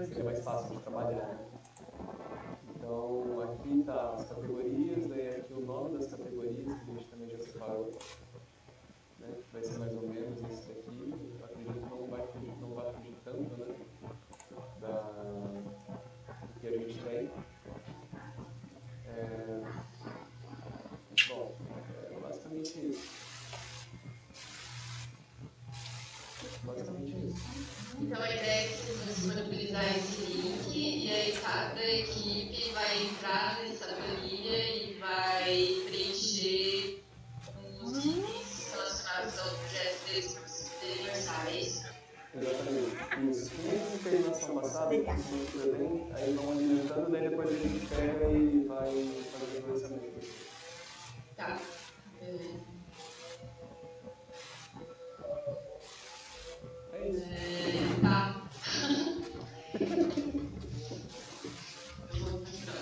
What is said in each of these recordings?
seria mais fácil de trabalhar, né? Então, aqui tá as categorias, daí aqui o nome das categorias, que a gente também já separou, né? Que vai ser mais ou menos esse daqui. Eu acredito que não vai fugir tanto, né? Do que a gente tem. Bom, é basicamente isso. Então a ideia é que vocês vão disponibilizar esse link e aí cada equipe vai entrar nessa planilha e vai preencher os itens relacionados ao projeto deles para vocês poderem orçar, é isso? Exatamente, isso. Que nem a gente fez na ação passada, que funcionou super bem, aí vão alimentando, daí depois a gente pega e vai fazendo o orçamento. Tá, beleza. É isso. Tá. Eu vou mostrar.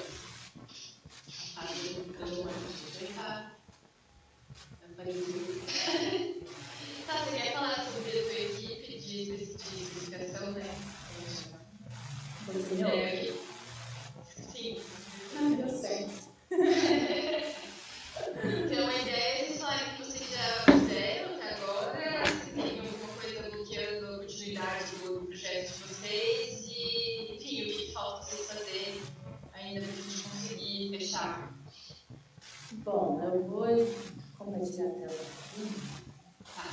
Tá, você quer falar sobre a sua equipe de especificação, né? Você aqui? Sim. Deu certo. Então a ideia é vocês falarem que vocês já fizeram até agora, se tem alguma coisa bloqueando a continuidade do projeto de vocês e, enfim, o que falta vocês fazerem ainda para a gente conseguir fechar. Bom, eu vou compartilhar a tela aqui. Tá.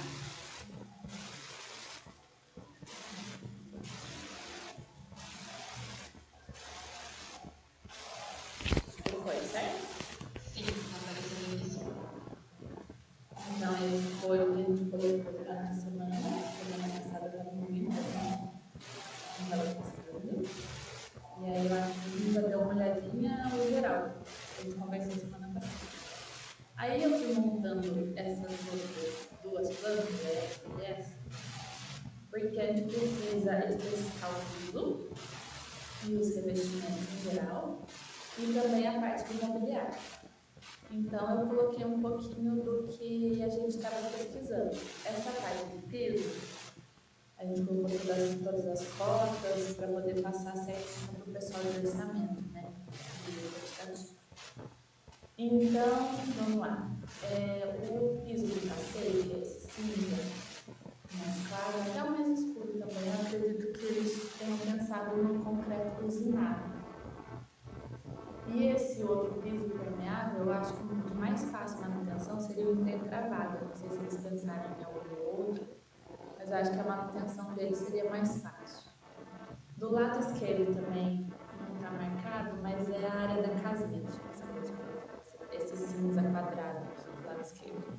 Foi, certo? Sim, tá aparecendo aqui sim. Então, esse foi o que a gente colocou na semana passada estava muito, né? Não estava conseguindo. E aí eu acho que a gente já deu uma olhadinha no geral. A gente conversou semana passada. Aí eu fui montando essas outras duas plantas, essa e essa, porque a gente precisa especificar o piso e os revestimentos em geral, e também a parte do mobiliário. Então, eu coloquei um pouquinho do que a gente estava pesquisando. Essa parte de piso, a gente colocou todas as cotas para poder passar certinho para o pessoal de orçamento, né? Então, vamos lá. O piso do passeio, que é esse cinza mais claro, até o mais escuro também, eu acredito que eles tenham pensado no concreto usinado. E esse outro piso impermeável, eu acho que o de mais fácil manutenção seria o intertravado. Não sei se eles pensaram em algum outro, mas eu acho que a manutenção dele seria mais fácil. Do lado esquerdo também não está marcado, mas é a área da casinha. Deixa eu passar para trás. Esse cinza quadrado aqui do lado esquerdo.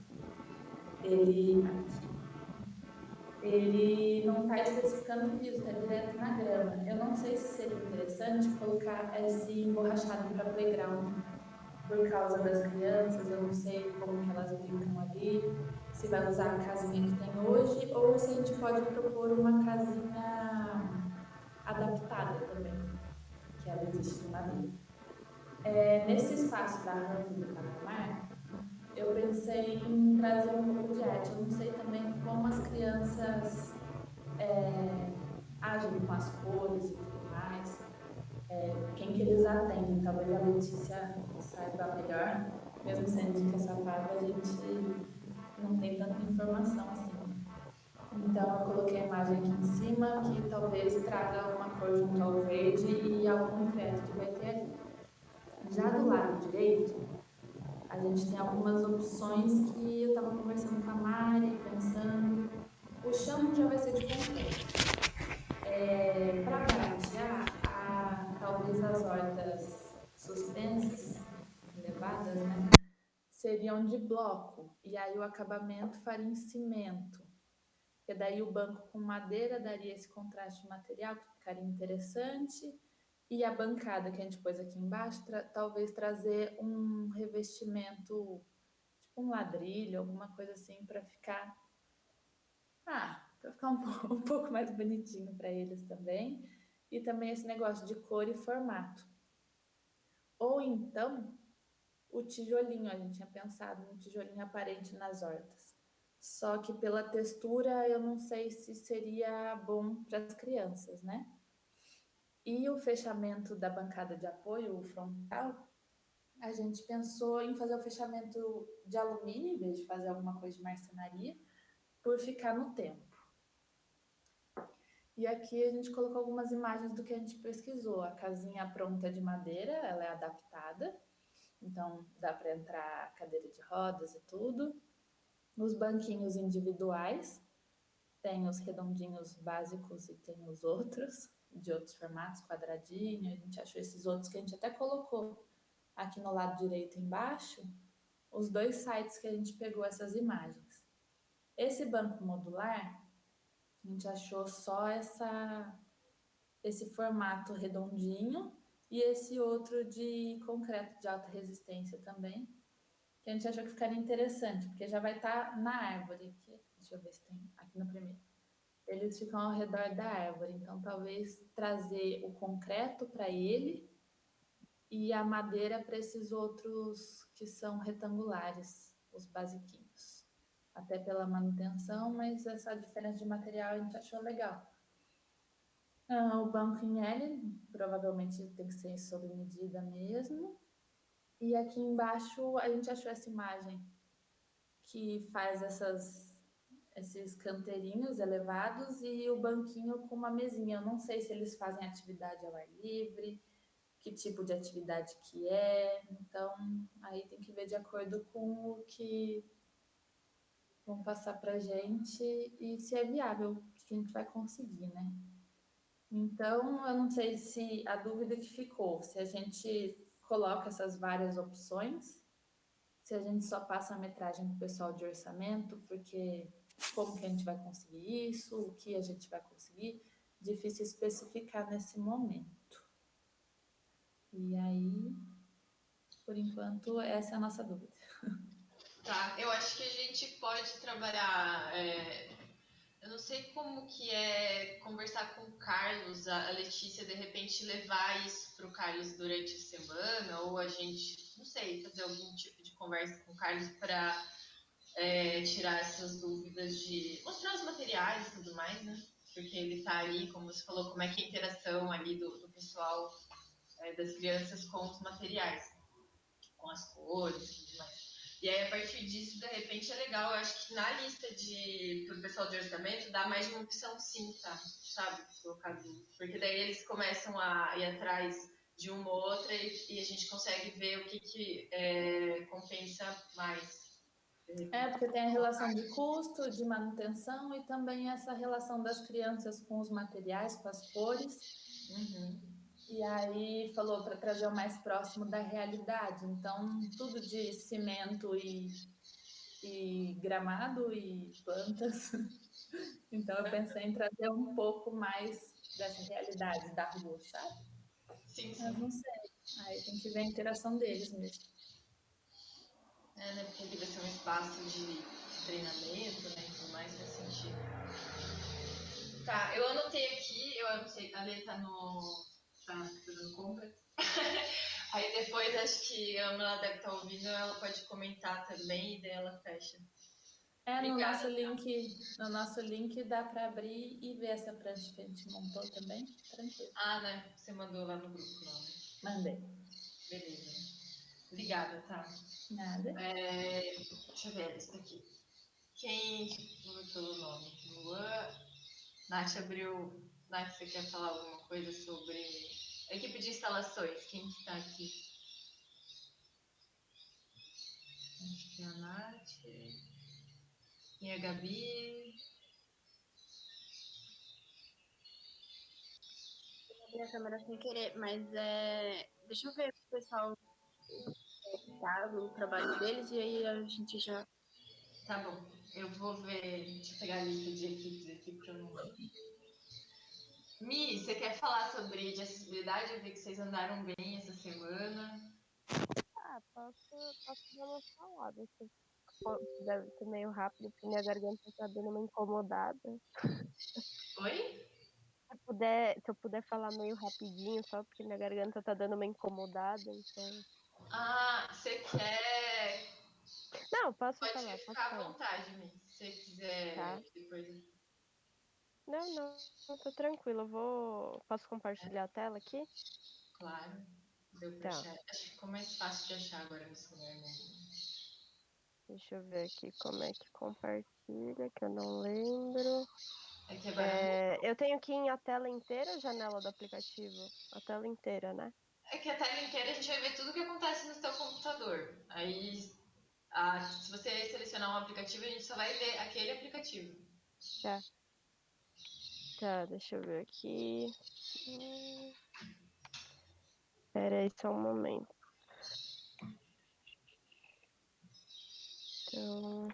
Ele não está especificando o piso, está direto na grama. Eu não sei se seria interessante colocar esse emborrachado para playground, por causa das crianças. Eu não sei como que elas brincam ali, se vai usar a casinha que tem hoje, ou se a gente pode propor uma casinha adaptada também, que ela existe de madeira. Nesse espaço da rampa do patamar, eu pensei em trazer um pouco de arte. Eu não sei também como as crianças agem com as cores e tudo mais, quem que eles atendem. Talvez a Letícia saiba melhor, mesmo sendo de Caçapava, a gente não tem tanta informação assim. Então, eu coloquei a imagem aqui em cima, que talvez traga uma cor junto ao verde e ao concreto que vai ter ali. Já do lado direito, a gente tem algumas opções que eu estava conversando com a Mari, pensando. O chão já vai ser de concreto. Para baratear, talvez as hortas suspensas, elevadas, né, seriam de bloco. E aí o acabamento faria em cimento. Porque daí o banco com madeira daria esse contraste de material que ficaria interessante. E a bancada que a gente pôs aqui embaixo, talvez trazer um revestimento, tipo um ladrilho, alguma coisa assim, para ficar um pouco mais bonitinho para eles também. E também esse negócio de cor e formato. Ou então, o tijolinho, a gente tinha pensado no tijolinho aparente nas hortas. Só que pela textura eu não sei se seria bom para as crianças, né? E o fechamento da bancada de apoio, o frontal, a gente pensou em fazer o fechamento de alumínio, em vez de fazer alguma coisa de marcenaria, por ficar no tempo. E aqui a gente colocou algumas imagens do que a gente pesquisou. A casinha pronta de madeira, ela é adaptada, então dá para entrar cadeira de rodas e tudo. Os banquinhos individuais, tem os redondinhos básicos e tem os outros, de outros formatos, quadradinho. A gente achou esses outros que a gente até colocou aqui no lado direito embaixo, os dois sites que a gente pegou essas imagens. Esse banco modular, a gente achou só esse formato redondinho e esse outro de concreto de alta resistência também, que a gente achou que ficaria interessante, porque já vai estar na árvore aqui. Deixa eu ver se tem aqui no primeiro. Eles ficam ao redor da árvore, então talvez trazer o concreto para ele e a madeira para esses outros que são retangulares, os basiquinhos. Até pela manutenção, mas essa diferença de material a gente achou legal. O banco em L provavelmente tem que ser sob medida mesmo. E aqui embaixo a gente achou essa imagem que faz esses canteirinhos elevados e o banquinho com uma mesinha. Eu não sei se eles fazem atividade ao ar livre, que tipo de atividade que é. Então, aí tem que ver de acordo com o que vão passar para gente e se é viável, o que a gente vai conseguir, né? Então, eu não sei se a dúvida que ficou, se a gente coloca essas várias opções, se a gente só passa a metragem para o pessoal de orçamento, porque como que a gente vai conseguir isso, o que a gente vai conseguir, difícil especificar nesse momento. E aí, por enquanto, essa é a nossa dúvida. Tá, eu acho que a gente pode trabalhar. Eu não sei como que é conversar com o Carlos, a Letícia de repente levar isso para o Carlos durante a semana, ou a gente, não sei, fazer algum tipo de conversa com o Carlos para tirar essas dúvidas de mostrar os materiais e tudo mais, né? Porque ele tá ali, como você falou, como é que é a interação ali do pessoal, das crianças com os materiais, com as cores e tudo mais. E aí, a partir disso, de repente, é legal. Eu acho que na lista de pro pessoal de orçamento dá mais de uma opção sim, tá? Sabe? Colocar porque daí eles começam a ir atrás de uma ou outra e a gente consegue ver o que compensa mais. Porque tem a relação de custo, de manutenção e também essa relação das crianças com os materiais, com as cores. Uhum. E aí falou para trazer o mais próximo da realidade. Então, tudo de cimento e gramado e plantas. Então, eu pensei em trazer um pouco mais dessa realidade da rua, sabe? Sim, Mas sim. não sei. Aí tem que ver a interação deles mesmo. Né? Porque ele vai ser um espaço de treinamento, né? E tudo mais faz sentido. Tá, eu anotei aqui, eu anotei, a Lê tá no. Tá fazendo compra. Aí depois acho que a Ana deve estar ouvindo, ela pode comentar também e daí ela fecha. No nosso Obrigada. link, no nosso link dá para abrir e ver essa prancha que a gente montou também. Tranquilo. Ah, né? Você mandou lá no grupo, não, né? Mandei. Beleza. Obrigada, tá? Nada. Deixa eu ver a lista aqui. Quem botou o nome? Luan. Nath abriu. Nath, você quer falar alguma coisa sobre a equipe de instalações? Quem está aqui? Acho que é a Nath. E a Gabi. Abri a câmera sem querer, mas deixa eu ver o pessoal tá, no trabalho deles e aí a gente já. Tá bom. Eu vou ver. Deixa eu pegar a lista de equipes aqui porque eu não. Mi, você quer falar sobre de acessibilidade? Eu vi que vocês andaram bem essa semana. Ah, posso dar uma falada. Se puder ser meio rápido, porque minha garganta tá dando uma incomodada. Oi? Se eu puder falar meio rapidinho, só porque minha garganta tá dando uma incomodada, então. Ah, você quer. Não, posso Pode falar, posso ficar à falar. vontade, Mi, se você Tá. quiser depois. Não, não, tô tranquila. Posso compartilhar a tela aqui? Claro, deu pra Tá. achar. Acho que ficou mais fácil de achar agora no celular mesmo. Deixa eu ver aqui como é que compartilha, que eu não lembro. É que agora Eu tenho aqui em a tela inteira a janela do aplicativo. A tela inteira, né? é que a tela inteira a gente vai ver tudo o que acontece no seu computador. Aí, se você selecionar um aplicativo, a gente só vai ver aquele aplicativo. Tá. Tá, deixa eu ver aqui. Pera aí só um momento. Então,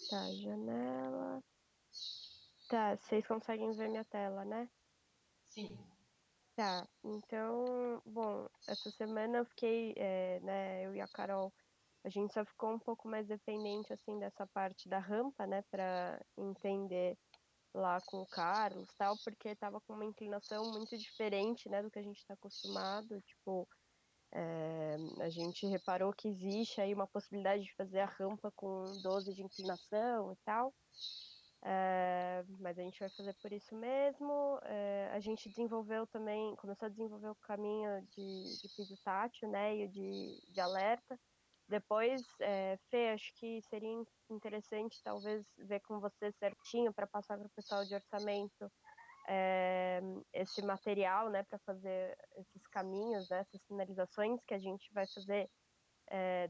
tá, janela. Tá, vocês conseguem ver minha tela, né? Sim. Tá, então, bom, essa semana eu fiquei, né, eu e a Carol, a gente só ficou um pouco mais dependente, assim, dessa parte da rampa, né, pra entender lá com o Carlos, tal, porque tava com uma inclinação muito diferente, né, do que a gente tá acostumado, tipo, a gente reparou que existe aí uma possibilidade de fazer a rampa com 12 de inclinação e tal, mas a gente vai fazer por isso mesmo. A gente desenvolveu também, começou a desenvolver o caminho de piso tátil, né, e o de alerta. Depois, Fê, acho que seria interessante talvez ver com você certinho para passar para o pessoal de orçamento esse material, né, para fazer esses caminhos, né, essas sinalizações que a gente vai fazer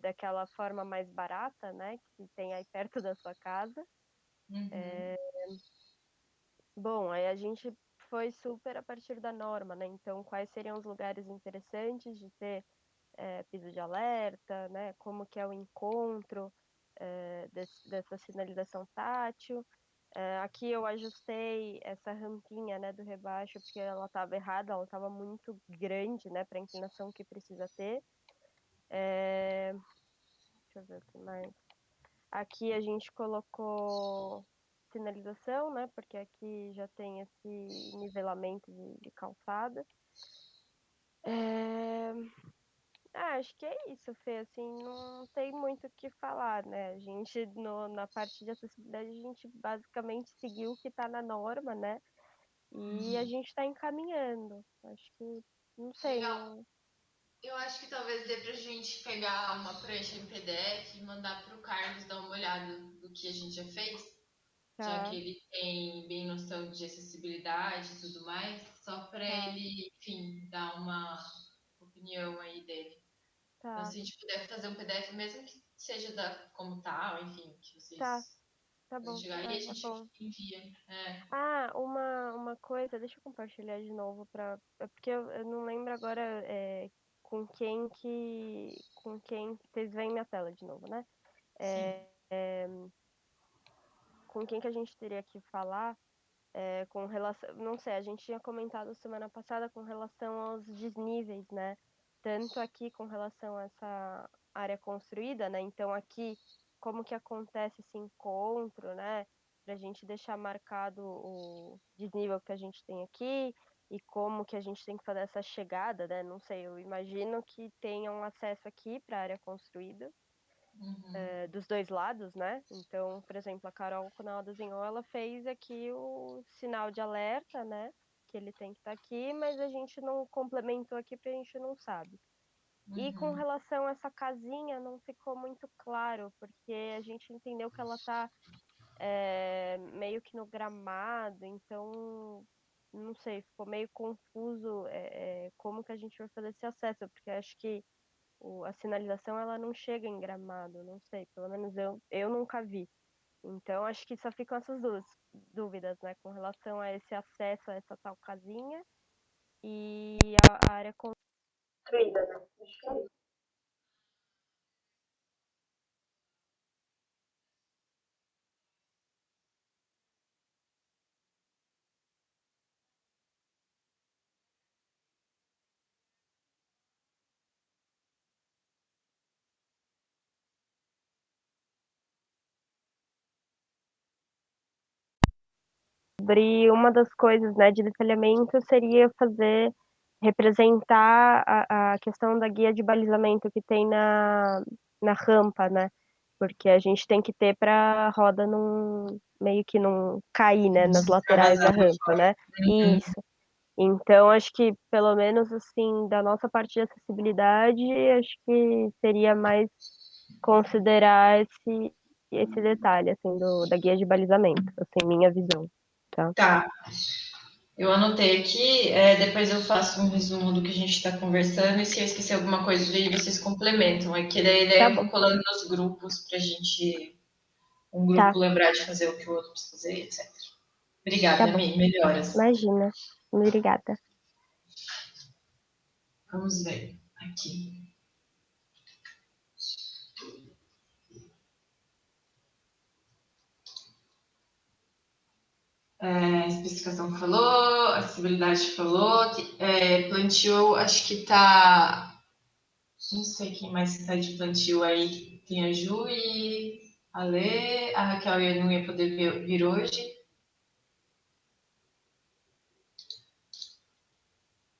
daquela forma mais barata, né, que tem aí perto da sua casa. Uhum. Bom, aí a gente foi super a partir da norma, né? Então, quais seriam os lugares interessantes de ter piso de alerta, né? Como que é o encontro dessa sinalização tátil. Aqui eu ajustei essa rampinha, né, do rebaixo, porque ela estava errada, ela estava muito grande, né, para a inclinação que precisa ter. Deixa eu ver o que mais. Aqui a gente colocou sinalização, né? Porque aqui já tem esse nivelamento de calçada. Acho que é isso, Fê. Assim, não tem muito o que falar, né? A gente, na parte de acessibilidade, a gente basicamente seguiu o que está na norma, né? E a gente está encaminhando. Acho que, não sei, Legal. não. Eu acho que talvez dê pra gente pegar uma prancha em PDF e mandar pro Carlos dar uma olhada do que a gente já fez, já que Tá, ele tem bem noção de acessibilidade e tudo mais, só para tá, ele, enfim, dar uma opinião aí dele. Então, tá, se a gente puder fazer um PDF, mesmo que seja da como tal, enfim, que tá, vocês tá podem bom, chegar e a tá gente bom. envia. É, Uma coisa, deixa eu compartilhar de novo porque eu não lembro agora com quem vocês veem minha tela de novo, né? sim. Com quem que a gente teria que falar com relação, não sei, a gente tinha comentado semana passada com relação aos desníveis, né? Tanto aqui com relação a essa área construída, né? Então aqui, como que acontece esse encontro, né? Para a gente deixar marcado o desnível que a gente tem aqui e como que a gente tem que fazer essa chegada, né? Não sei, eu imagino que tenha um acesso aqui para a área construída Uhum, dos dois lados, né? Então, por exemplo, a Carol, quando ela desenhou, ela fez aqui o sinal de alerta, né? Que ele tem que estar aqui, mas a gente não complementou aqui porque a gente não sabe. E com uhum, relação a essa casinha, não ficou muito claro, porque a gente entendeu que ela está meio que no gramado, então não sei, ficou meio confuso como que a gente vai fazer esse acesso, porque acho que a sinalização ela não chega em Gramado, não sei, pelo menos eu nunca vi. Então acho que só ficam essas duas dúvidas, né, com relação a esse acesso a essa tal casinha e a área construída, né? Acho que é isso. Sobre uma das coisas, né, de detalhamento seria representar a questão da guia de balizamento que tem na rampa, né? porque a gente tem que ter para a roda meio que não cair, né, nas laterais da rampa, né? Isso. Então, acho que, pelo menos, assim, da nossa parte de acessibilidade, acho que seria mais considerar esse detalhe, assim, da guia de balizamento, assim, minha visão, tá? Tá. Eu anotei aqui, depois eu faço um resumo do que a gente está conversando, e se eu esquecer alguma coisa, daí vocês complementam. É que daí Tá eu bom, vou colando nos grupos para a gente, um tá, grupo lembrar de fazer o que o outro precisa fazer, etc. tá Obrigada, bom. Mi. Melhoras. Imagina. Obrigada. Vamos ver aqui. Especificação falou, acessibilidade falou, plantio, acho que tá. Não sei quem mais está de plantio aí. Tem a Ju e a Lê, a Raquel não ia poder vir hoje.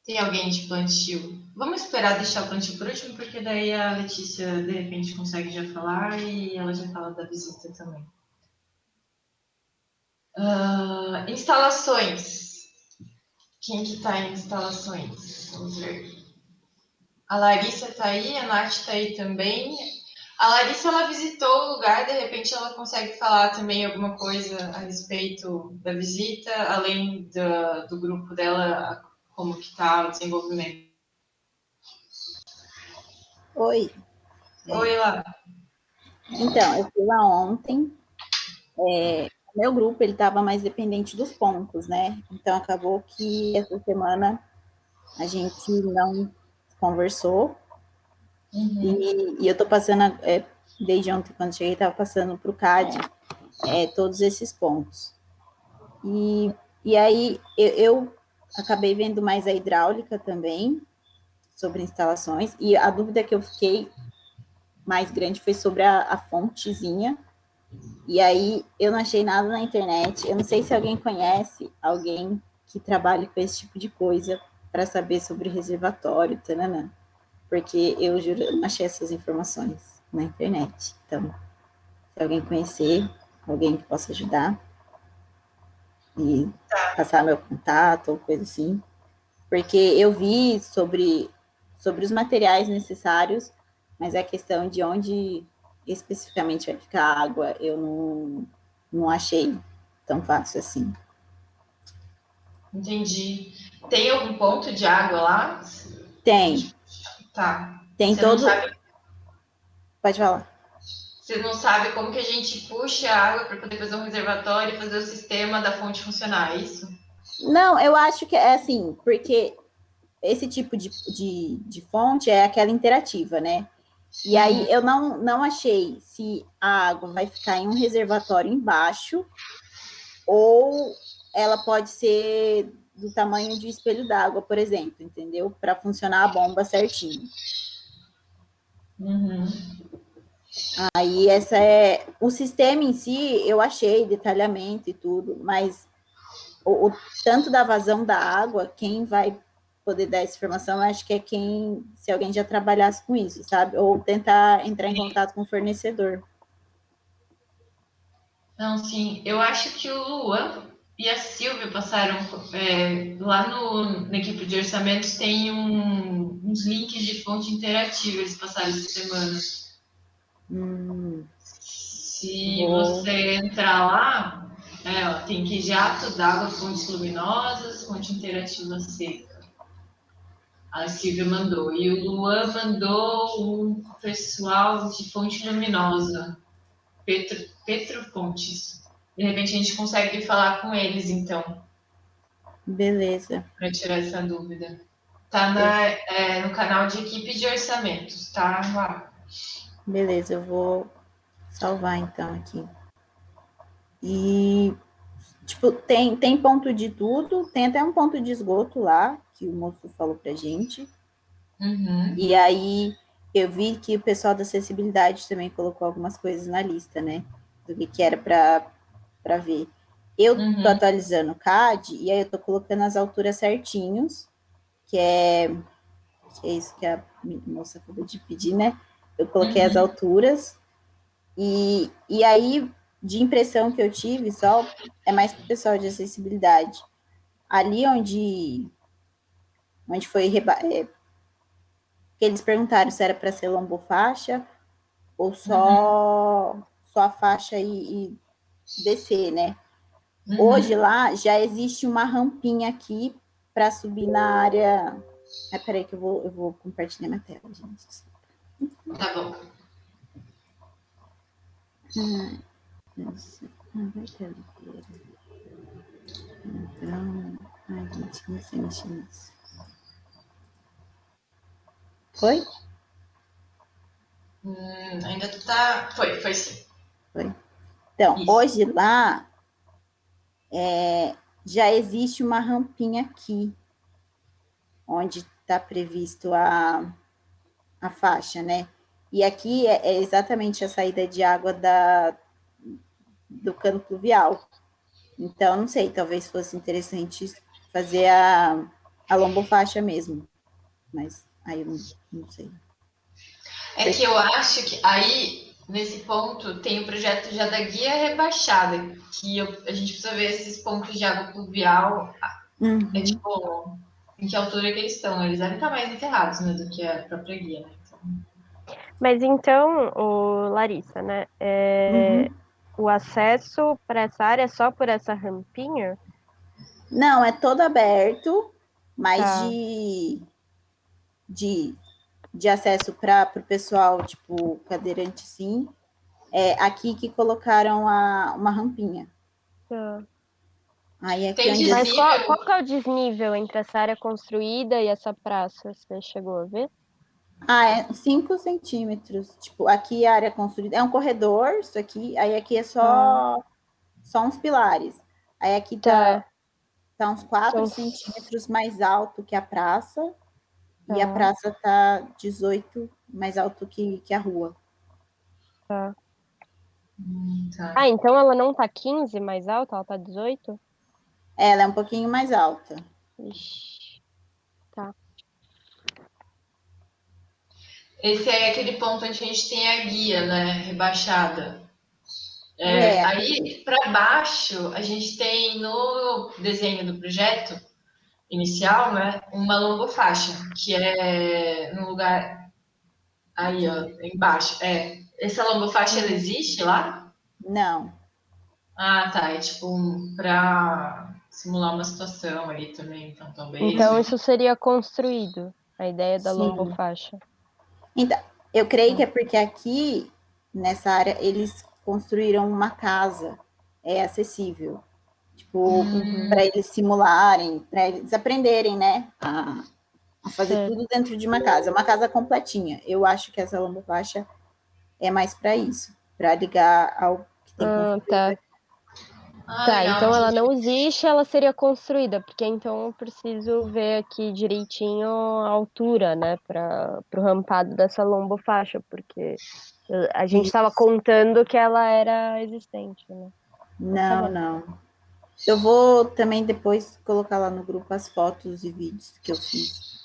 Tem alguém de plantio? Vamos esperar deixar o plantio por último, porque daí a Letícia de repente consegue já falar e ela já fala da visita também. Instalações. Quem que tá em instalações? Vamos ver. A Larissa tá aí, a Nath tá aí também. A Larissa, ela visitou o lugar, de repente ela consegue falar também alguma coisa a respeito da visita, além do grupo dela, como que tá o desenvolvimento. Oi. Oi, lá. Então, eu fui lá ontem. O meu grupo ele estava mais dependente dos pontos, né? Então acabou que essa semana a gente não conversou e eu estou passando desde ontem quando cheguei estava passando para o CAD todos esses pontos. E aí eu acabei vendo mais a hidráulica também sobre instalações e a dúvida que eu fiquei mais grande foi sobre a fontezinha. E aí eu não achei nada na internet. Eu não sei se alguém conhece alguém que trabalhe com esse tipo de coisa para saber sobre reservatório, tanana. Porque eu juro, eu não achei essas informações na internet. Então, se alguém conhecer, alguém que possa ajudar e passar meu contato ou coisa assim. Porque eu vi sobre os materiais necessários, mas a questão de onde especificamente vai ficar a água, eu não achei tão fácil assim. Entendi. Tem algum ponto de água lá? Tem Tá. Tem Você não todo. sabe, Pode falar. você não sabe como que a gente puxa a água para poder fazer um reservatório e fazer o sistema da fonte funcionar, é isso? Não, eu acho que é assim, porque esse tipo de fonte é aquela interativa, né? E aí eu não achei se a água vai ficar em um reservatório embaixo ou ela pode ser do tamanho de espelho d'água, por exemplo, entendeu? Para funcionar a bomba certinho. Aí essa é o sistema em si, eu achei detalhamento e tudo, mas o tanto da vazão da água, quem vai poder dar essa informação, eu acho que é quem, se alguém já trabalhasse com isso, sabe? Ou tentar entrar em contato com o fornecedor. Não, sim. Eu acho que o Luan e a Silvia passaram lá na equipe de orçamentos tem uns links de fonte interativa, eles passaram essa semana. Se você entrar lá, ó, tem que jato d'água, fontes luminosas, fonte interativa seca. A Silvia mandou. E o Luan mandou um pessoal de fonte luminosa, Petrofontes. De repente a gente consegue falar com eles, então, Beleza. para tirar essa dúvida. Tá no canal de equipe de orçamentos, tá lá. Beleza, eu vou salvar então aqui. E, tipo, tem ponto de tudo, tem até um ponto de esgoto lá, que o moço falou pra gente. E aí eu vi que o pessoal da acessibilidade também colocou algumas coisas na lista, né? Do que era para ver. Eu tô atualizando o CAD e aí eu tô colocando as alturas certinhos, que é isso que a moça acabou de pedir, né? Eu coloquei as alturas E aí, de impressão que eu tive, só é mais para o pessoal de acessibilidade. Ali onde foi que eles perguntaram se era para ser lombofaixa ou só a faixa e descer, né? Hoje lá já existe uma rampinha aqui para subir na área. Peraí que eu vou compartilhar minha tela, gente. Tá bom. Vai ter então, gente, não sei mexer nisso. Foi? Ainda tá. Foi sim. Foi. Então, Isso. hoje lá já existe uma rampinha aqui, onde está previsto a faixa, né? E aqui é exatamente a saída de água do cano pluvial. Então, não sei, talvez fosse interessante fazer a lombofaixa mesmo. Mas aí eu não sei. É que eu acho que aí, nesse ponto, tem o projeto já da guia rebaixada, que a gente precisa ver esses pontos de água pluvial, é tipo, em que altura que eles estão. Eles devem estar mais enterrados, né, do que a própria guia, né? Mas então, Larissa, né? O acesso para essa área é só por essa rampinha? Não, é todo aberto, mas Tá. de acesso para o pessoal, tipo, cadeirante, sim. É aqui que colocaram uma rampinha. Tá. Aí aqui Tem onde Mas desnível? qual que é o desnível entre essa área construída e essa praça? Você chegou a ver? é 5 centímetros. Tipo, aqui a área construída é um corredor, isso aqui. Aí aqui é só uns pilares. Aí aqui tá uns 4 centímetros mais alto que a praça. E a praça tá 18 mais alto que a rua. Tá. Tá. Então ela não tá 15 mais alta, ela tá 18? Ela é um pouquinho mais alta. Ixi. Tá. Esse é aquele ponto onde a gente tem a guia, né, rebaixada. Aí, para baixo, a gente tem no desenho do projeto inicial, né, uma lombofaixa, que é no lugar aí, ó, embaixo. Essa lombofaixa, ela existe lá? Não. Ah, tá. É tipo para simular uma situação ali também, então talvez. Então isso seria construído, a ideia da Sim. lombofaixa. Então, eu creio que é porque aqui, nessa área, eles construíram uma casa acessível. Tipo, para eles simularem, para eles aprenderem, né, a fazer tudo dentro de uma casa. É uma casa completinha. Eu acho que essa lombofaixa é mais para isso, para ligar ao que tem construído. Tá. Tá, legal. então ela não existe, ela seria construída, porque então eu preciso ver aqui direitinho a altura, né, para o rampado dessa lombofaixa, porque a gente estava contando que ela era existente, né? Não. Eu vou também depois colocar lá no grupo as fotos e vídeos que eu fiz.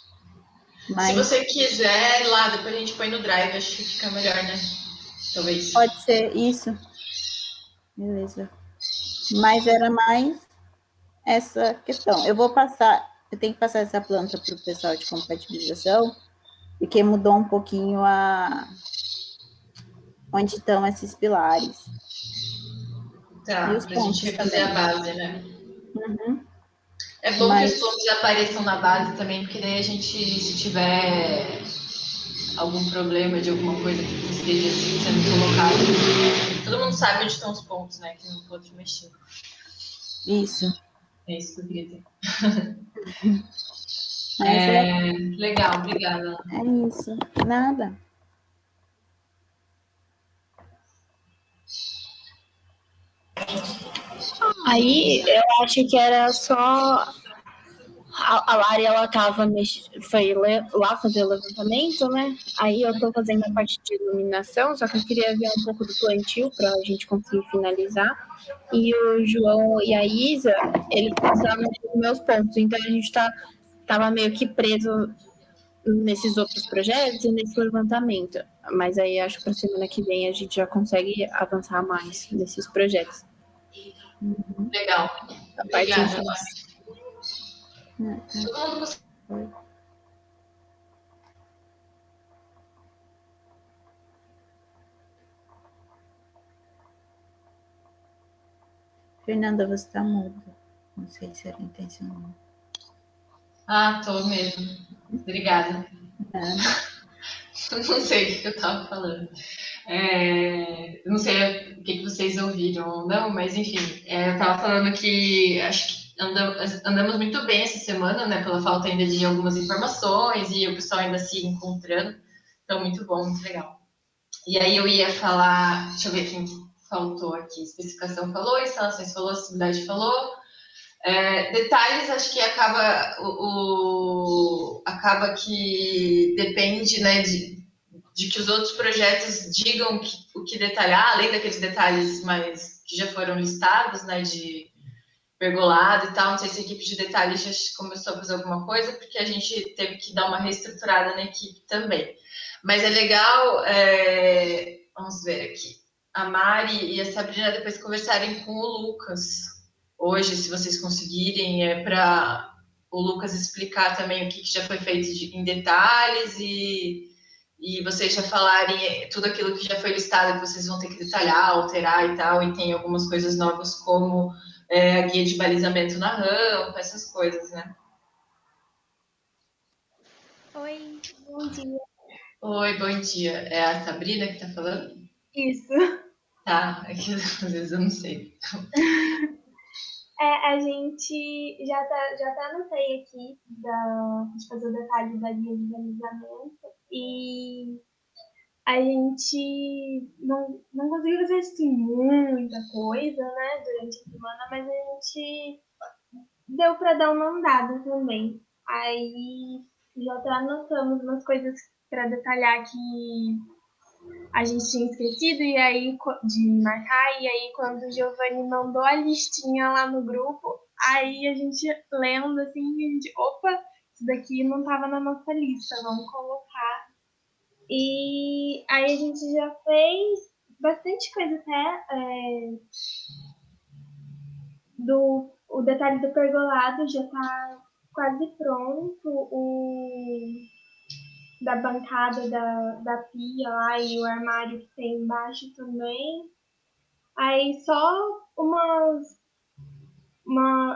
Se você quiser, lá depois a gente põe no Drive, acho que fica melhor, né? Talvez. Pode ser isso. Beleza. Mas era mais essa questão. Eu tenho que passar essa planta para o pessoal de compatibilização, porque mudou um pouquinho onde estão esses pilares. Tá, e os pra gente refazer também. A base, né? É bom que os pontos apareçam na base também, porque daí a gente, se tiver algum problema de alguma coisa que esteja sendo colocado, todo mundo sabe onde estão os pontos, né? Que não pode mexer. Isso. É isso que eu queria ter. Legal, obrigada. É isso. Nada. Aí eu acho que era só a Lari, ela foi lá fazer o levantamento, né? Aí eu tô fazendo a parte de iluminação, só que eu queria ver um pouco do plantio pra gente conseguir finalizar. E o João e a Isa, eles passaram os meus pontos, então a gente tava meio que preso nesses outros projetos e nesse levantamento. Mas aí acho que para semana que vem a gente já consegue avançar mais nesses projetos. Legal. A parte Obrigada. Uhum. Todo mundo consegue. Fernanda, você está muda. Não sei se era intencional. Ah, tô mesmo. Obrigada. Não sei o que eu estava falando. Não sei o que vocês ouviram ou não, mas enfim, eu estava falando que acho que andamos muito bem essa semana, né? Pela falta ainda de algumas informações e o pessoal ainda se encontrando. Então, muito bom, muito legal. E aí eu ia falar, deixa eu ver quem faltou aqui. Especificação falou, instalações falou, acessibilidade falou. Detalhes, acho que acaba que depende, né, de que os outros projetos digam o que detalhar, além daqueles detalhes mais que já foram listados, né, de pergolado e tal. Não sei se a equipe de detalhes já começou a fazer alguma coisa, porque a gente teve que dar uma reestruturada na equipe também. Mas é legal, vamos ver aqui, a Mari e a Sabrina depois conversarem com o Lucas hoje, se vocês conseguirem, para o Lucas explicar também o que já foi feito em detalhes e vocês já falarem tudo aquilo que já foi listado, que vocês vão ter que detalhar, alterar e tal, e tem algumas coisas novas como a guia de balizamento na rampa, essas coisas, né? Oi, bom dia. Oi, bom dia. É a Sabrina que tá falando? Isso. Tá, é que às vezes eu não sei. A gente já até anotei aqui de fazer o detalhe da guia de balizamento e a gente não conseguiu fazer assim muita coisa, né, durante a semana, mas a gente deu para dar uma andada também. Aí já até anotamos umas coisas para detalhar que a gente tinha esquecido e aí de marcar, e aí quando o Giovanni mandou a listinha lá no grupo, aí a gente lendo assim, a gente, opa, isso daqui não estava na nossa lista, vamos colocar. E aí a gente já fez bastante coisa até, o detalhe do pergolado já está quase pronto, o da bancada da pia lá e o armário que tem embaixo também. Aí só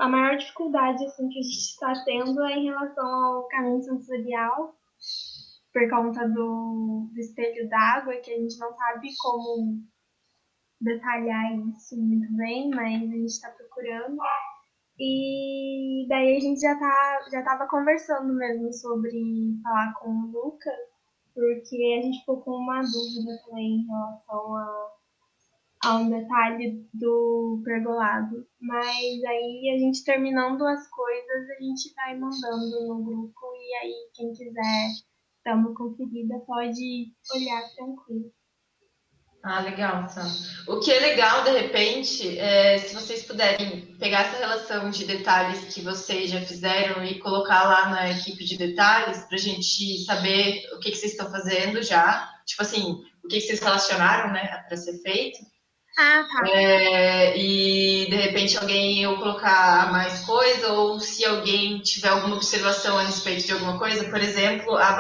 a maior dificuldade assim, que a gente está tendo é em relação ao caminho sensorial, por conta do espelho d'água, que a gente não sabe como detalhar isso muito bem, mas a gente está procurando. E daí a gente já estava conversando mesmo sobre falar com o Lucas, porque a gente ficou com uma dúvida também em relação a um detalhe do pergolado. Mas aí a gente terminando as coisas, a gente vai mandando no grupo e aí quem quiser dar uma conferida pode olhar tranquilo. Ah, legal, Sam. O que é legal, de repente, se vocês puderem pegar essa relação de detalhes que vocês já fizeram e colocar lá na equipe de detalhes, para a gente saber o que vocês estão fazendo já. Tipo assim, o que vocês relacionaram, né, para ser feito. Ah, tá. E de repente alguém eu colocar mais coisa, ou se alguém tiver alguma observação a respeito de alguma coisa, por exemplo, a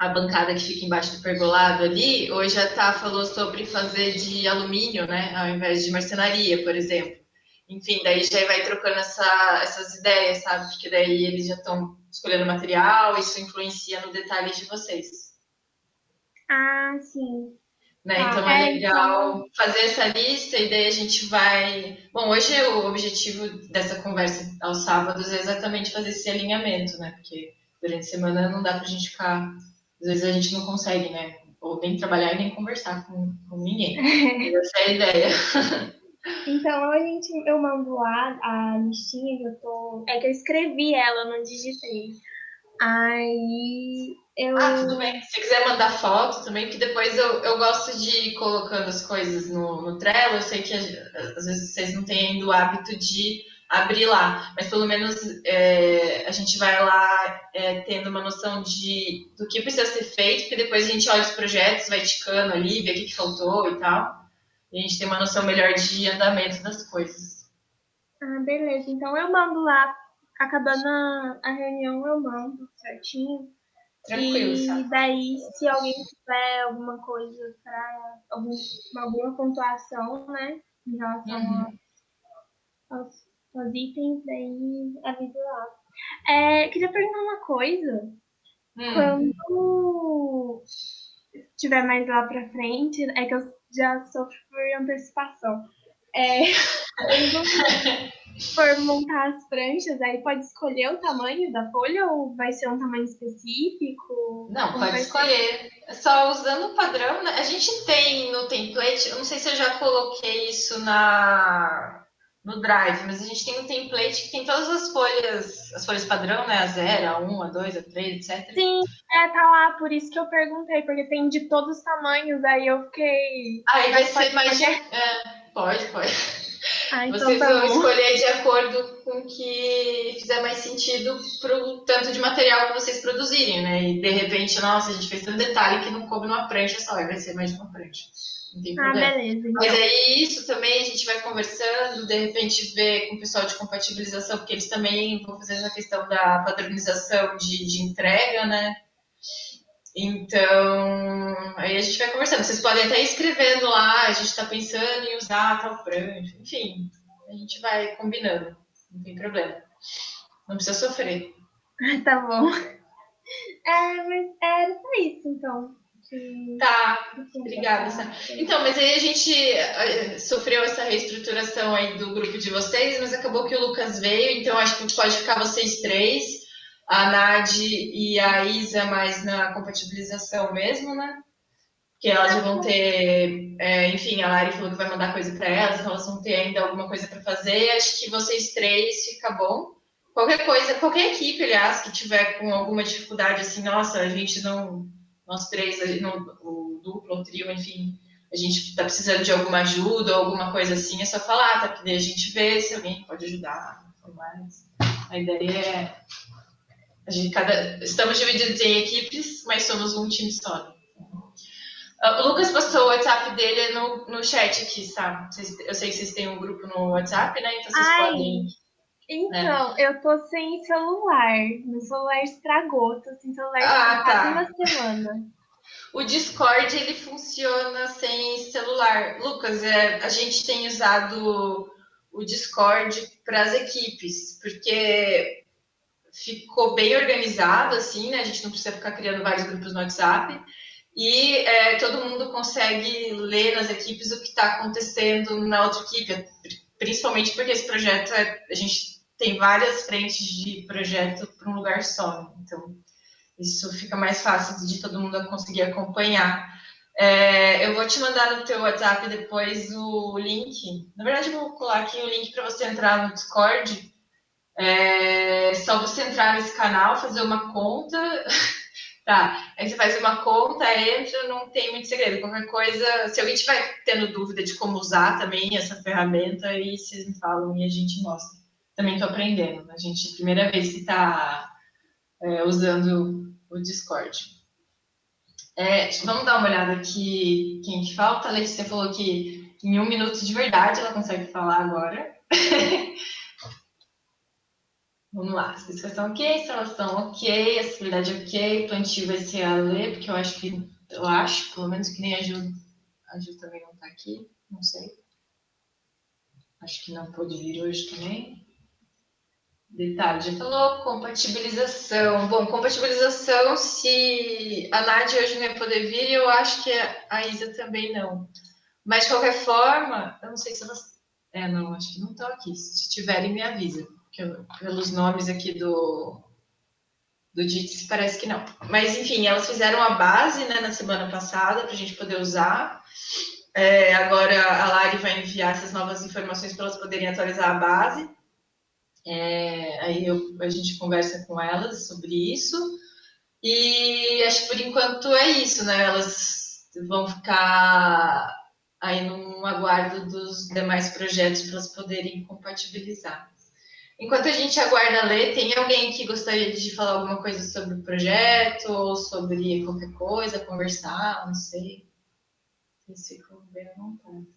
bancada que fica embaixo do pergolado ali, hoje a Tá falou sobre fazer de alumínio, né, ao invés de marcenaria, por exemplo. Enfim, daí já vai trocando essas ideias, sabe? Porque daí eles já estão escolhendo material, isso influencia no detalhe de vocês. Ah, sim. Né? Tá. Então é legal fazer essa lista e daí a gente vai. Bom, hoje o objetivo dessa conversa aos sábados é exatamente fazer esse alinhamento, né? Porque durante a semana não dá pra gente ficar. Às vezes a gente não consegue, né? Ou nem trabalhar e nem conversar com ninguém. Essa é a ideia. Então eu mando lá a listinha que eu tô. É que eu escrevi ela, não digitei. Aí eu. Ah, tudo bem. Se você quiser mandar foto também, porque depois eu gosto de ir colocando as coisas no Trello. Eu sei que às vezes vocês não têm ainda o hábito de abrir lá, mas pelo menos a gente vai lá tendo uma noção do que precisa ser feito, porque depois a gente olha os projetos, vai ticando ali, vê o que faltou e tal, e a gente tem uma noção melhor de andamento das coisas. Ah, beleza. Então eu mando lá, acabando a reunião, eu mando certinho. Tranquilo, E sabe? daí, se alguém tiver alguma coisa para alguma pontuação, né, em relação aos itens, daí avisa lá. Queria perguntar uma coisa. Quando estiver mais lá pra frente, é que eu já sofro por antecipação. Quando for montar as pranchas, aí pode escolher o tamanho da folha ou vai ser um tamanho específico? Não, Como pode vai ser? escolher. Só usando o padrão, né? A gente tem no template, eu não sei se eu já coloquei isso no Drive, mas a gente tem um template que tem todas as folhas padrão, né? A 0, a 1, a 2, a 3, etc. Sim, tá lá, por isso que eu perguntei, porque tem de todos os tamanhos, aí eu fiquei. Aí vai Mas ser mais de. pode? Pode. Então Vocês tá vão bom. escolher de acordo com o que fizer mais sentido pro tanto de material que vocês produzirem, né? E de repente, nossa, a gente fez tanto detalhe que não coube numa prancha só, aí vai ser mais de uma prancha. Não tem problema. Beleza. Então. Mas aí isso também a gente vai conversando, de repente ver com o pessoal de compatibilização, porque eles também vão fazer essa questão da padronização de entrega, né? Então, aí a gente vai conversando. Vocês podem até ir escrevendo lá, a gente está pensando em usar tal prancha. Enfim, a gente vai combinando. Não tem problema. Não precisa sofrer. Tá bom. Mas era só isso, então. Tá, obrigada, Sam. Então, mas aí a gente sofreu essa reestruturação aí do grupo de vocês, mas acabou que o Lucas veio, então acho que pode ficar vocês três, a Nadi e a Isa mais na compatibilização mesmo, né? Porque elas já vão ter, enfim, a Lari falou que vai mandar coisa para elas, então elas vão ter ainda alguma coisa para fazer. Acho que vocês três fica bom. Qualquer coisa, qualquer equipe, aliás, que tiver com alguma dificuldade, assim, nossa, a gente não, nós três, o duplo, o trio, enfim, a gente está precisando de alguma ajuda ou alguma coisa assim, é só falar, tá? Porque daí a gente vê se alguém pode ajudar. Mas a ideia estamos divididos em equipes, mas somos um time só. O Lucas postou o WhatsApp dele no chat aqui, sabe? Eu sei que vocês têm um grupo no WhatsApp, né? Então vocês podem. Então, eu tô sem celular. Meu celular estragou, tô sem celular tem quase uma semana. O Discord, ele funciona sem celular. Lucas, a gente tem usado o Discord para as equipes, porque ficou bem organizado, assim, né? A gente não precisa ficar criando vários grupos no WhatsApp. E todo mundo consegue ler nas equipes o que está acontecendo na outra equipe, principalmente porque esse projeto, a gente tem várias frentes de projeto para um lugar só, então isso fica mais fácil de todo mundo conseguir acompanhar. Eu vou te mandar no teu WhatsApp depois o link, na verdade eu vou colar aqui o link para você entrar no Discord, só você entrar nesse canal, fazer uma conta. Tá, aí você faz uma conta, entra, não tem muito segredo. Qualquer coisa, se alguém estiver tendo dúvida de como usar também essa ferramenta, aí vocês me falam e a gente mostra. Também estou aprendendo. A gente, primeira vez que está usando o Discord. Vamos dar uma olhada aqui quem que falta. A Letícia falou que em 1 minuto de verdade ela consegue falar agora. Vamos lá, especificação ok, instalação ok, acessibilidade ok, plantio vai ser a Lê, porque eu acho, pelo menos que nem a Ju também não está aqui, não sei. Acho que não pôde vir hoje também. Detalhe, já falou, compatibilização. Bom, compatibilização, se a Nádia hoje não ia poder vir, eu acho que a Isa também não. Mas, de qualquer forma, eu não sei se elas... não, acho que não estão aqui. Se tiverem, me avisa. Pelos nomes aqui do Jitsi, parece que não. Mas, enfim, elas fizeram a base, né, na semana passada para a gente poder usar. Agora a Lari vai enviar essas novas informações para elas poderem atualizar a base. Aí a gente conversa com elas sobre isso. E acho que por enquanto é isso, né? Elas vão ficar aí no aguardo dos demais projetos para elas poderem compatibilizar. Enquanto a gente aguarda ler, tem alguém que gostaria de falar alguma coisa sobre o projeto, ou sobre qualquer coisa, conversar, não sei. Vocês ficam bem à vontade.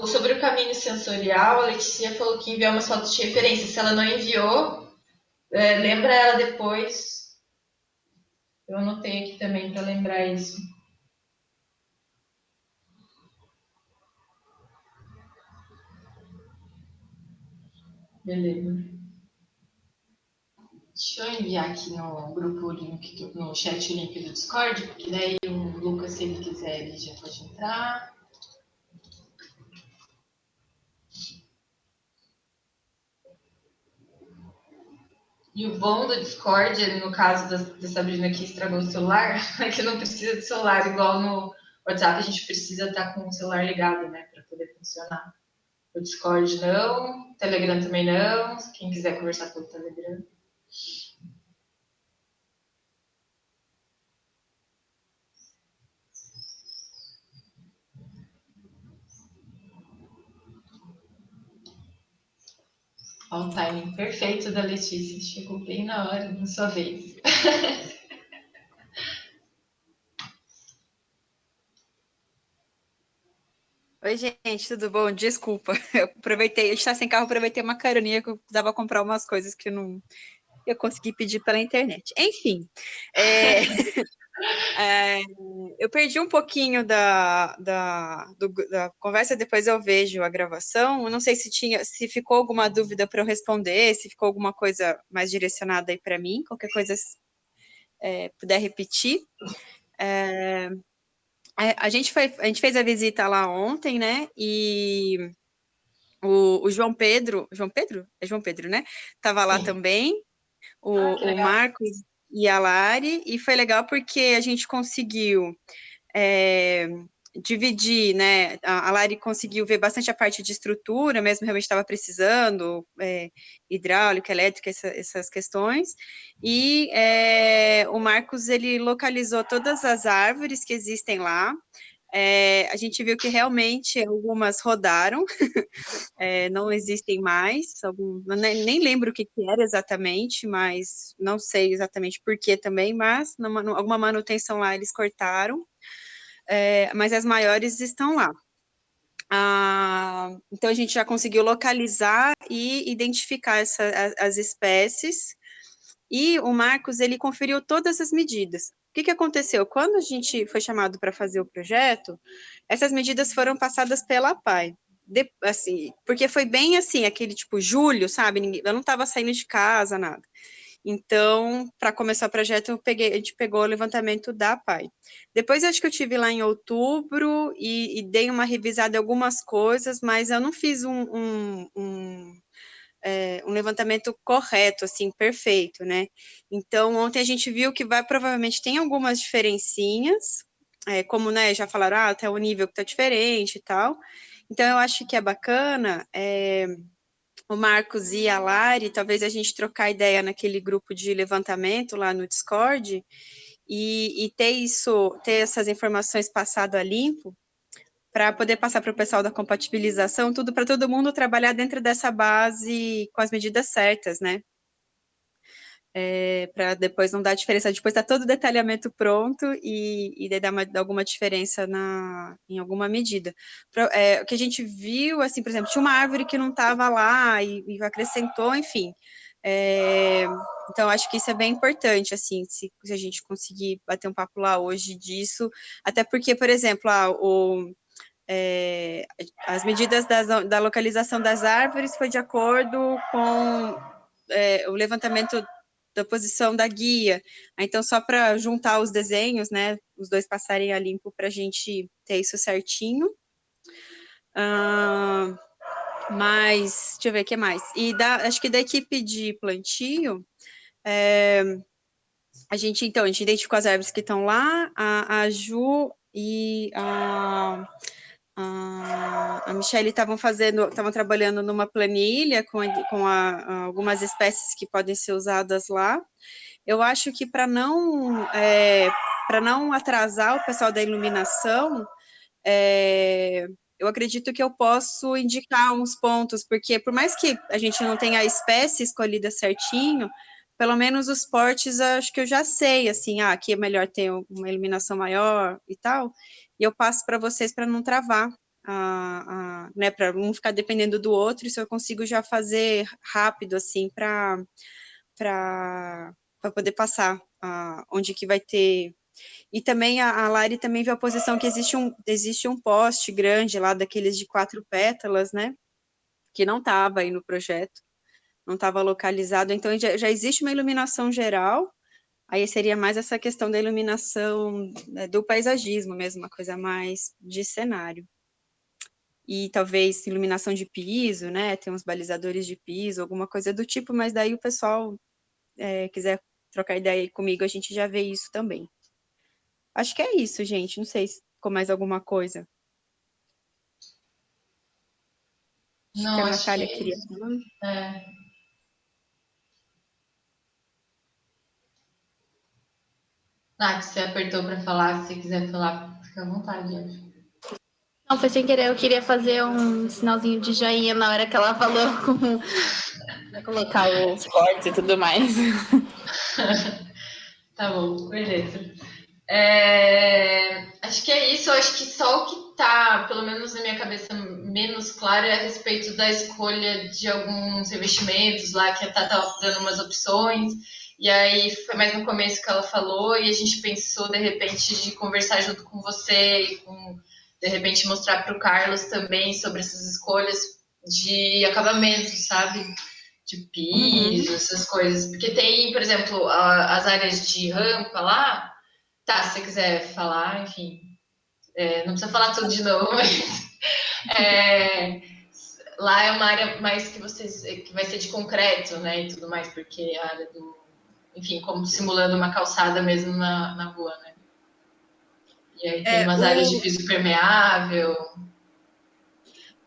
Sobre o caminho sensorial, a Letícia falou que enviou umas fotos de referência. Se ela não enviou, lembra ela depois. Eu anotei aqui também para lembrar isso. Beleza. Deixa eu enviar aqui no grupo o link, no chat o link do Discord, porque daí o Lucas, se ele quiser, ele já pode entrar. E o bom do Discord, no caso da Sabrina que estragou o celular, é que não precisa de celular, igual no WhatsApp a gente precisa estar com o celular ligado, né, para poder funcionar. O Discord não, o Telegram também não, quem quiser conversar pelo Telegram. Olha o timing perfeito da Letícia, chegou bem na hora, na sua vez. Oi, gente, tudo bom? Desculpa, eu aproveitei, eu estava sem carro, aproveitei uma caroninha que eu precisava comprar umas coisas que eu consegui pedir pela internet. Enfim, eu perdi um pouquinho da conversa, depois eu vejo a gravação. Eu não sei se ficou alguma dúvida para eu responder, se ficou alguma coisa mais direcionada aí para mim, qualquer coisa puder repetir. A gente fez a visita lá ontem, né? E o João Pedro, É João Pedro, né? Tava lá também, o Marcos e a Lari, e foi legal porque a gente conseguiu dividir, né? A Lari conseguiu ver bastante a parte de estrutura, mesmo realmente estava precisando, hidráulica, elétrica, essas questões, e o Marcos, ele localizou todas as árvores que existem lá. A gente viu que realmente algumas rodaram, não existem mais, nem lembro o que era exatamente, mas não sei exatamente por que também, mas alguma manutenção lá eles cortaram, mas as maiores estão lá. Então a gente já conseguiu localizar e identificar as espécies, e o Marcos, ele conferiu todas as medidas. O que aconteceu? Quando a gente foi chamado para fazer o projeto, essas medidas foram passadas pela APAE. Assim, porque foi bem assim, aquele tipo julho, sabe? Eu não estava saindo de casa, nada. Então, para começar o projeto, a gente pegou o levantamento da APAE. Depois, acho que eu tive lá em outubro e dei uma revisada em algumas coisas, mas eu não fiz um levantamento correto, assim, perfeito, né? Então, ontem a gente viu que provavelmente tem algumas diferencinhas, como, né, já falaram, até o nível que tá diferente e tal. Então, eu acho que é bacana o Marcos e a Lari, talvez a gente trocar ideia naquele grupo de levantamento lá no Discord e ter essas informações passado a limpo, para poder passar para o pessoal da compatibilização, tudo para todo mundo trabalhar dentro dessa base com as medidas certas, né? Para depois não dar diferença, depois está todo o detalhamento pronto e dar alguma diferença em alguma medida. O que a gente viu, assim, por exemplo, tinha uma árvore que não estava lá e acrescentou, enfim. Então, acho que isso é bem importante, assim, se a gente conseguir bater um papo lá hoje disso, até porque, por exemplo, as medidas da localização das árvores foi de acordo com o levantamento da posição da guia. Então, só para juntar os desenhos, né, os dois passarem a limpo para a gente ter isso certinho. Mas, deixa eu ver o que mais. E acho que da equipe de plantio, a gente identificou as árvores que estão lá, a Ju e a Michelle estavam trabalhando numa planilha com algumas espécies que podem ser usadas lá. Eu acho que para não atrasar o pessoal da iluminação, eu acredito que eu posso indicar uns pontos, porque por mais que a gente não tenha a espécie escolhida certinho, pelo menos os portes acho que eu já sei, assim, aqui é melhor ter uma iluminação maior e tal, e eu passo para vocês para não travar, né, para não ficar dependendo do outro, isso eu consigo já fazer rápido, assim, para poder passar onde que vai ter. E também a Lari também viu a posição que existe um poste grande lá, daqueles de 4 pétalas, né, que não estava aí no projeto, não estava localizado, então já existe uma iluminação geral, aí seria mais essa questão da iluminação, né, do paisagismo mesmo, uma coisa mais de cenário. E talvez iluminação de piso, né, tem uns balizadores de piso, alguma coisa do tipo, mas daí o pessoal quiser trocar ideia aí comigo, a gente já vê isso também. Acho que é isso, gente, não sei se ficou mais alguma coisa. Acho que Não, a acho que Natália é queria isso. falar. Nath, você apertou para falar, se você quiser falar, fica à vontade. Não, foi sem querer, eu queria fazer um sinalzinho de joinha na hora que ela falou pra colocar os cortes e tudo mais. Tá bom, beleza. Acho que é isso, acho que só o que tá, pelo menos na minha cabeça, menos claro é a respeito da escolha de alguns investimentos lá, que a Tata estava dando umas opções, e aí foi mais no começo que ela falou, e a gente pensou, de repente, de conversar junto com você e de repente, mostrar para o Carlos também sobre essas escolhas de acabamento, sabe? De piso, essas coisas. Porque tem, por exemplo, as áreas de rampa lá. Tá, se você quiser falar, enfim. Não precisa falar tudo de novo, mas. Lá é uma área mais que vai ser de concreto, né? E tudo mais, porque a área do. Enfim, como simulando uma calçada mesmo na rua, né? E aí tem umas áreas de piso permeável.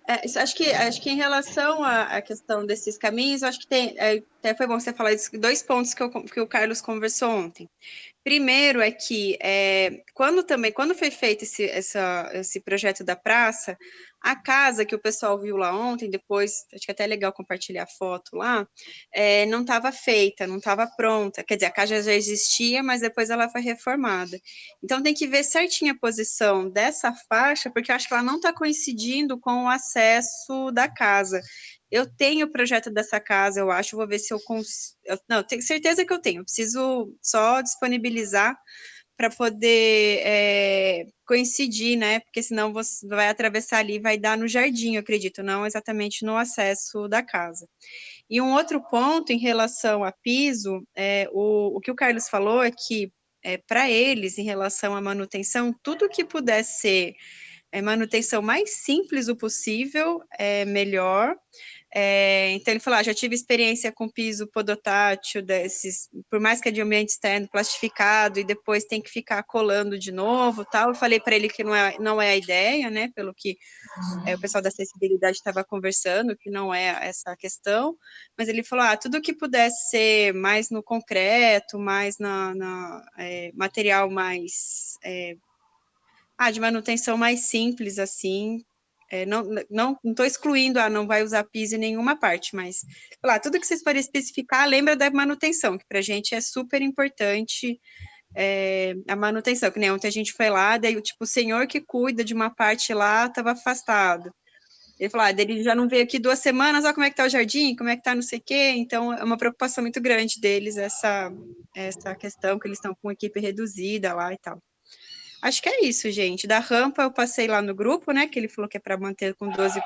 Acho que em relação à questão desses caminhos, acho que tem. Até foi bom você falar isso, 2 pontos que o Carlos conversou ontem. Primeiro é que quando foi feito esse projeto da praça, a casa que o pessoal viu lá ontem, depois, acho que é até legal compartilhar a foto lá, não estava feita, não estava pronta. Quer dizer, a casa já existia, mas depois ela foi reformada. Então tem que ver certinho a posição dessa faixa, porque eu acho que ela não está coincidindo com o acesso da casa. Eu tenho o projeto dessa casa, eu acho, vou ver se eu consigo. Não, tenho certeza que eu tenho, preciso só disponibilizar para poder coincidir, né? Porque senão você vai atravessar ali e vai dar no jardim, eu acredito, não exatamente no acesso da casa. E um outro ponto em relação a piso, o que o Carlos falou é que, para eles, em relação à manutenção, tudo que puder ser manutenção mais simples o possível, é melhor. Então ele falou, já tive experiência com piso podotátil desses, por mais que é de ambiente externo, plastificado, e depois tem que ficar colando de novo, tal. Eu falei para ele que não é a ideia, né, pelo que o pessoal da acessibilidade estava conversando, que não é essa a questão, mas ele falou, tudo que pudesse ser mais no concreto, mais material mais de manutenção mais simples, assim, não estou excluindo, não vai usar piso em nenhuma parte, mas, lá, tudo que vocês forem especificar, lembra da manutenção, que para a gente é super importante a manutenção, que nem ontem a gente foi lá, daí o senhor que cuida de uma parte lá estava afastado. Ele falou, ele já não veio aqui 2 semanas, olha como é que tá o jardim, como é que tá não sei o quê, então é uma preocupação muito grande deles, essa questão que eles estão com equipe reduzida lá e tal. Acho que é isso, gente. Da rampa eu passei lá no grupo, né, que ele falou que é para manter com 12%.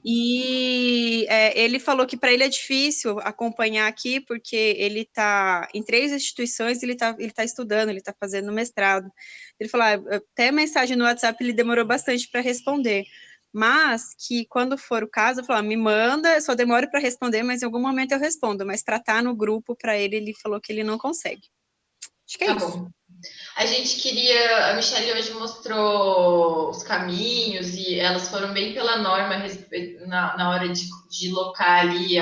E ele falou que para ele é difícil acompanhar aqui, porque ele está em 3 instituições, ele tá estudando, ele está fazendo mestrado. Ele falou, até a mensagem no WhatsApp ele demorou bastante para responder, mas que quando for o caso, eu falo, me manda, só demoro para responder, mas em algum momento eu respondo, mas para estar no grupo, para ele falou que ele não consegue. Acho que é isso. Bom. A gente queria. A Michelle hoje mostrou os caminhos e elas foram bem pela norma na hora de locar ali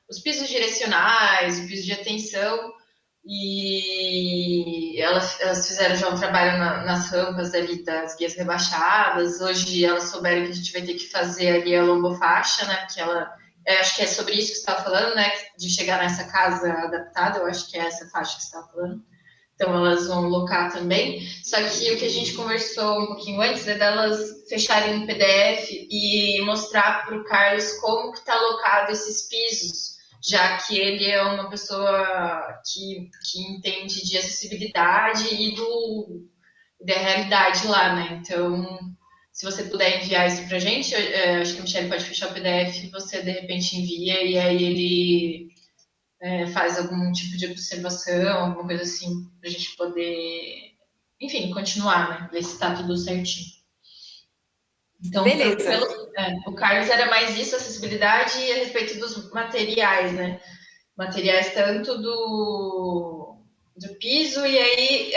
os pisos direcionais, o piso de atenção, E elas fizeram já um trabalho nas rampas ali das guias rebaixadas. Hoje elas souberam que a gente vai ter que fazer ali a lombofaixa, né? Que eu acho que é sobre isso que você estava falando, né? De chegar nessa casa adaptada, eu acho que é essa faixa que você estava falando. Então elas vão locar também. Só que o que a gente conversou um pouquinho antes é delas fecharem um PDF e mostrar para o Carlos como que está alocado esses pisos, já que ele é uma pessoa que entende de acessibilidade e da realidade lá, né? Então, se você puder enviar isso para a gente, acho que a Michelle pode fechar o PDF e você de repente envia e aí ele faz algum tipo de observação, alguma coisa assim, para a gente poder, enfim, continuar, né? Ver se está tudo certinho. Então, Beleza. o Carlos era mais isso, acessibilidade e a respeito dos materiais, né? Materiais tanto do piso, e aí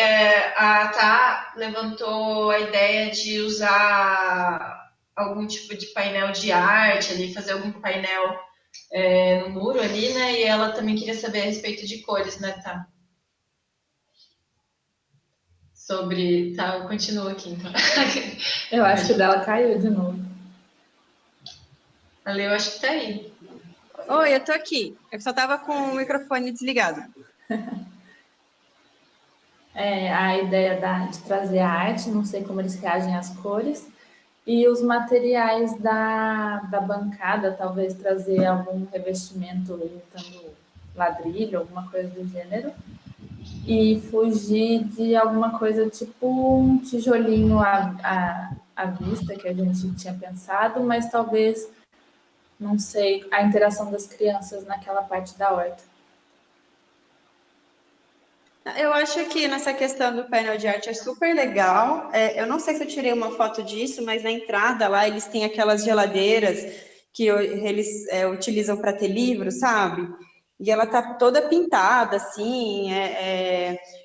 a Tá levantou a ideia de usar algum tipo de painel de arte ali, fazer algum painel no muro ali, né? E ela também queria saber a respeito de cores, né, Tá? Tá, eu continuo aqui, então. Eu acho que o dela caiu de novo. Ale, eu acho que tá aí. Oi, eu tô aqui. Eu só tava com o microfone desligado. A ideia de trazer a arte, não sei como eles reagem às cores, e os materiais da bancada, talvez trazer algum revestimento imitando ladrilho, alguma coisa do gênero, e fugir de alguma coisa tipo um tijolinho à vista que a gente tinha pensado, mas talvez, não sei, a interação das crianças naquela parte da horta. Eu acho que nessa questão do painel de arte é super legal. Eu não sei se eu tirei uma foto disso, mas na entrada lá eles têm aquelas geladeiras que eles utilizam para ter livro, sabe? E ela tá toda pintada, assim.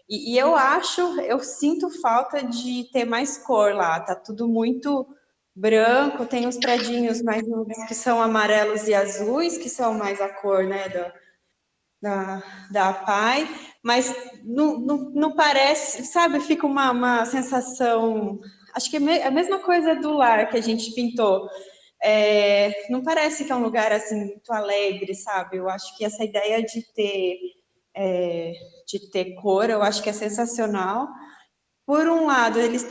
E eu sinto falta de ter mais cor lá. Tá tudo muito branco, tem uns predinhos mais que são amarelos e azuis, que são mais a cor, né, da PAI, mas não parece, sabe, fica uma sensação, acho que é a mesma coisa do lar que a gente pintou, não parece que é um lugar assim muito alegre, sabe, eu acho que essa ideia de ter cor, eu acho que é sensacional. Por um lado, eles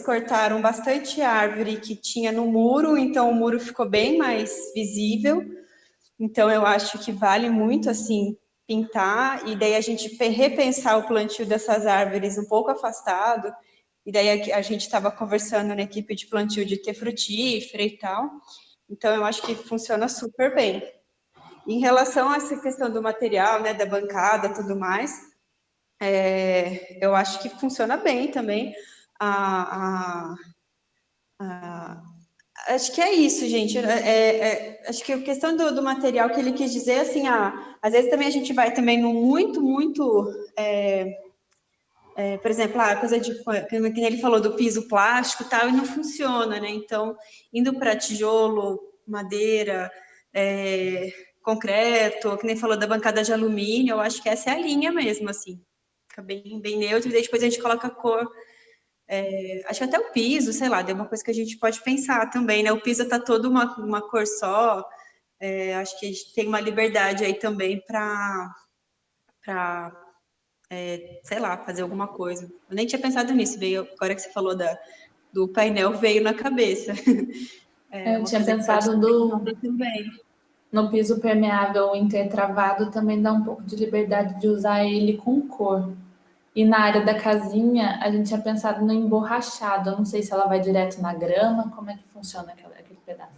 cortaram bastante árvore que tinha no muro, então o muro ficou bem mais visível. Então, eu acho que vale muito, assim, pintar, e daí a gente repensar o plantio dessas árvores um pouco afastado, e daí a gente estava conversando na equipe de plantio de ter frutífera e tal, então eu acho que funciona super bem. Em relação a essa questão do material, né, da bancada, tudo mais, eu acho que funciona bem também. Acho que é isso, gente. Acho que a questão do material que ele quis dizer, assim, às vezes também a gente vai também no muito, por exemplo, a coisa que ele falou do piso plástico e tal, e não funciona, né? Então, indo para tijolo, madeira, concreto, que nem falou da bancada de alumínio, eu acho que essa é a linha mesmo, assim. Fica bem neutro, e daí depois a gente coloca a cor. Acho que até o piso, sei lá, é uma coisa que a gente pode pensar também, né? O piso está todo uma cor só. Acho que a gente tem uma liberdade aí também para sei lá, fazer alguma coisa. Eu nem tinha pensado nisso, veio agora que você falou do painel, veio na cabeça. Eu tinha pensado também. no piso permeável intertravado também dá um pouco de liberdade de usar ele com cor. E na área da casinha, a gente tinha pensado no emborrachado. Eu não sei se ela vai direto na grama, como é que funciona aquele pedaço.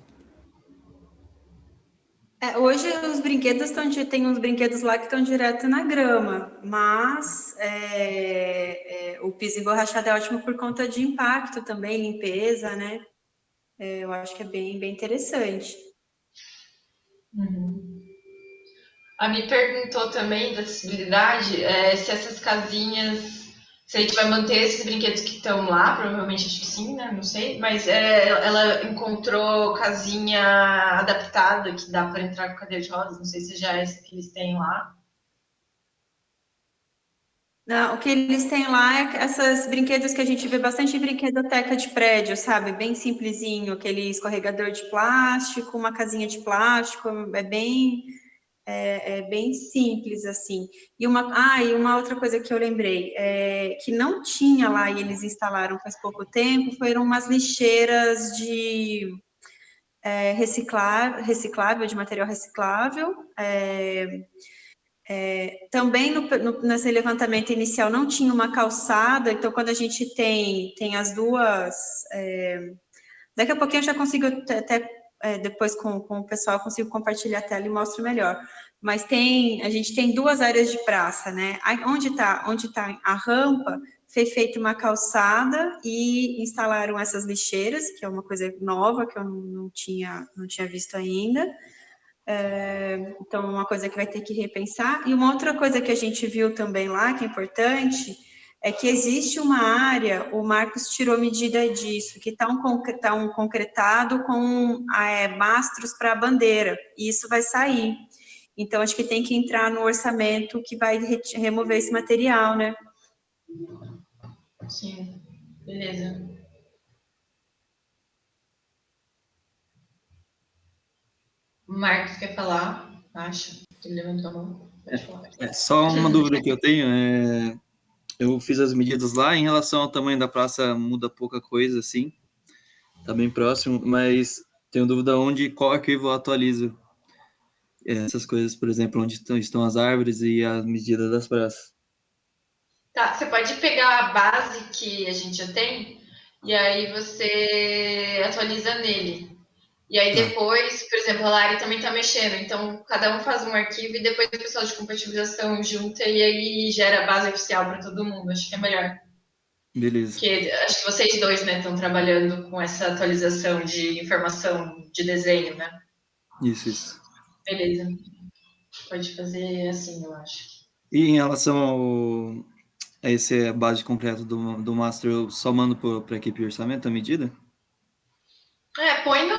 Hoje os brinquedos tem uns brinquedos lá que estão direto na grama, mas o piso emborrachado é ótimo por conta de impacto também, limpeza, né? Eu acho que é bem interessante. A Mi perguntou também da acessibilidade, se essas casinhas, se a gente vai manter esses brinquedos que estão lá, provavelmente acho que sim, né? Não sei, mas ela encontrou casinha adaptada que dá para entrar com cadeira de rodas, não sei se já é essa que eles têm lá. Não, o que eles têm lá é esses brinquedos que a gente vê bastante em brinquedoteca de prédio, sabe? Bem simplesinho, aquele escorregador de plástico, uma casinha de plástico, é bem simples, assim. E uma outra coisa que eu lembrei, que não tinha lá e eles instalaram faz pouco tempo, foram umas lixeiras de reciclável, de material reciclável. Também nesse levantamento inicial não tinha uma calçada, então quando a gente tem as duas. Daqui a pouquinho eu já consigo até depois com o pessoal, eu consigo compartilhar a tela e mostro melhor. Mas a gente tem duas áreas de praça, né? Onde tá a rampa, foi feita uma calçada e instalaram essas lixeiras, que é uma coisa nova que eu não tinha visto ainda. Então, uma coisa que vai ter que repensar. E uma outra coisa que a gente viu também lá, que é importante, é que existe uma área, o Marcos tirou medida disso, que está um concretado com mastros para a bandeira, e isso vai sair. Então, acho que tem que entrar no orçamento que vai remover esse material, né? Sim, beleza. O Marcos quer falar? Acho que ele levantou a mão. Pode falar. Só uma dúvida que eu tenho, eu fiz as medidas lá, em relação ao tamanho da praça muda pouca coisa, assim, tá bem próximo, mas tenho dúvida qual arquivo eu atualizo essas coisas, por exemplo, onde estão as árvores e a medida das praças. Tá, você pode pegar a base que a gente já tem e aí você atualiza nele. E aí Tá, depois, por exemplo, a Lari também tá mexendo, então cada um faz um arquivo e depois o pessoal de compatibilização junta e aí gera a base oficial para todo mundo. Acho que é melhor. beleza. Porque acho que vocês dois, né, estão trabalhando com essa atualização de informação de desenho, né? Isso. Beleza. Pode fazer assim, eu acho. E em relação a esse base concreto do Master, eu só mando para a equipe de orçamento a medida? Põe no.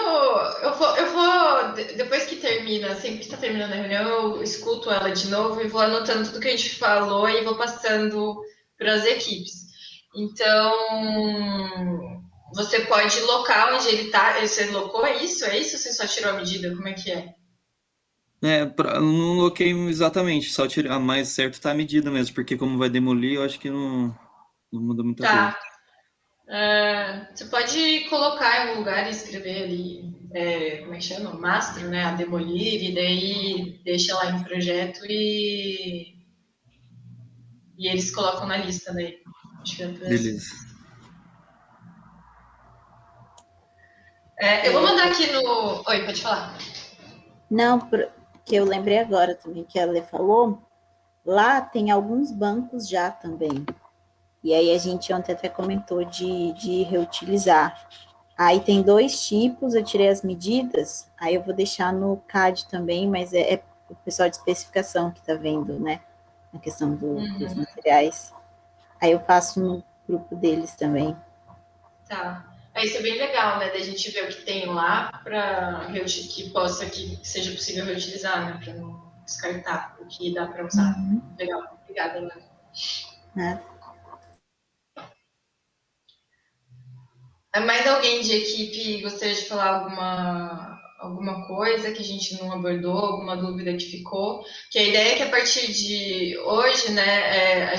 Depois que termina, sempre que está terminando a reunião, eu escuto ela de novo e vou anotando tudo que a gente falou e vou passando para as equipes. Então, você pode locar onde ele está. Você locou, é isso? É isso ou você só tirou a medida? Como é que é? Não loquei exatamente, só tirar a mais certo tá a medida mesmo, porque como vai demolir, eu acho que não muda muita coisa. Tá. Você pode colocar em algum lugar e escrever ali, como é que chama? Mastro, né? A demolir, e daí deixa lá em projeto e eles colocam na lista daí. Acho que é por assim. Beleza. Eu vou mandar aqui no. Oi, pode falar. Não, porque eu lembrei agora também que a Lê falou, lá tem alguns bancos já também. E aí a gente ontem até comentou de reutilizar. Aí tem dois tipos, eu tirei as medidas, aí eu vou deixar no CAD também, mas é o pessoal de especificação que está vendo, né? A questão dos materiais. Aí eu passo no grupo deles também. Tá. Isso é bem legal, né? Da gente ver o que tem lá para que seja possível reutilizar, né? Para não descartar o que dá para usar. Legal. Obrigada, Ana. Mais alguém de equipe gostaria de falar alguma coisa que a gente não abordou, alguma dúvida que ficou? Que a ideia é que a partir de hoje, né,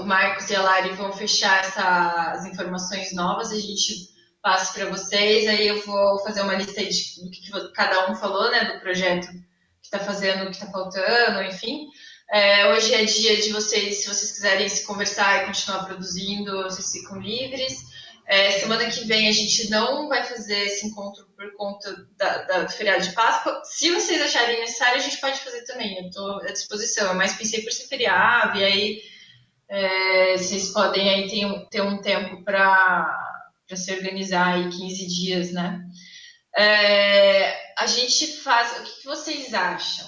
o Marcos e a Lari vão fechar essas informações novas, a gente passa para vocês, aí eu vou fazer uma lista aí do que cada um falou, né, do projeto que está fazendo, o que está faltando, enfim. Hoje é dia de vocês, se vocês quiserem se conversar e continuar produzindo, vocês ficam livres. Semana que vem a gente não vai fazer esse encontro por conta do feriado de Páscoa. Se vocês acharem necessário, a gente pode fazer também. Eu estou à disposição. Eu mais pensei por ser feriado, e aí vocês podem aí ter um tempo para se organizar aí 15 dias, né? A gente faz. O que vocês acham?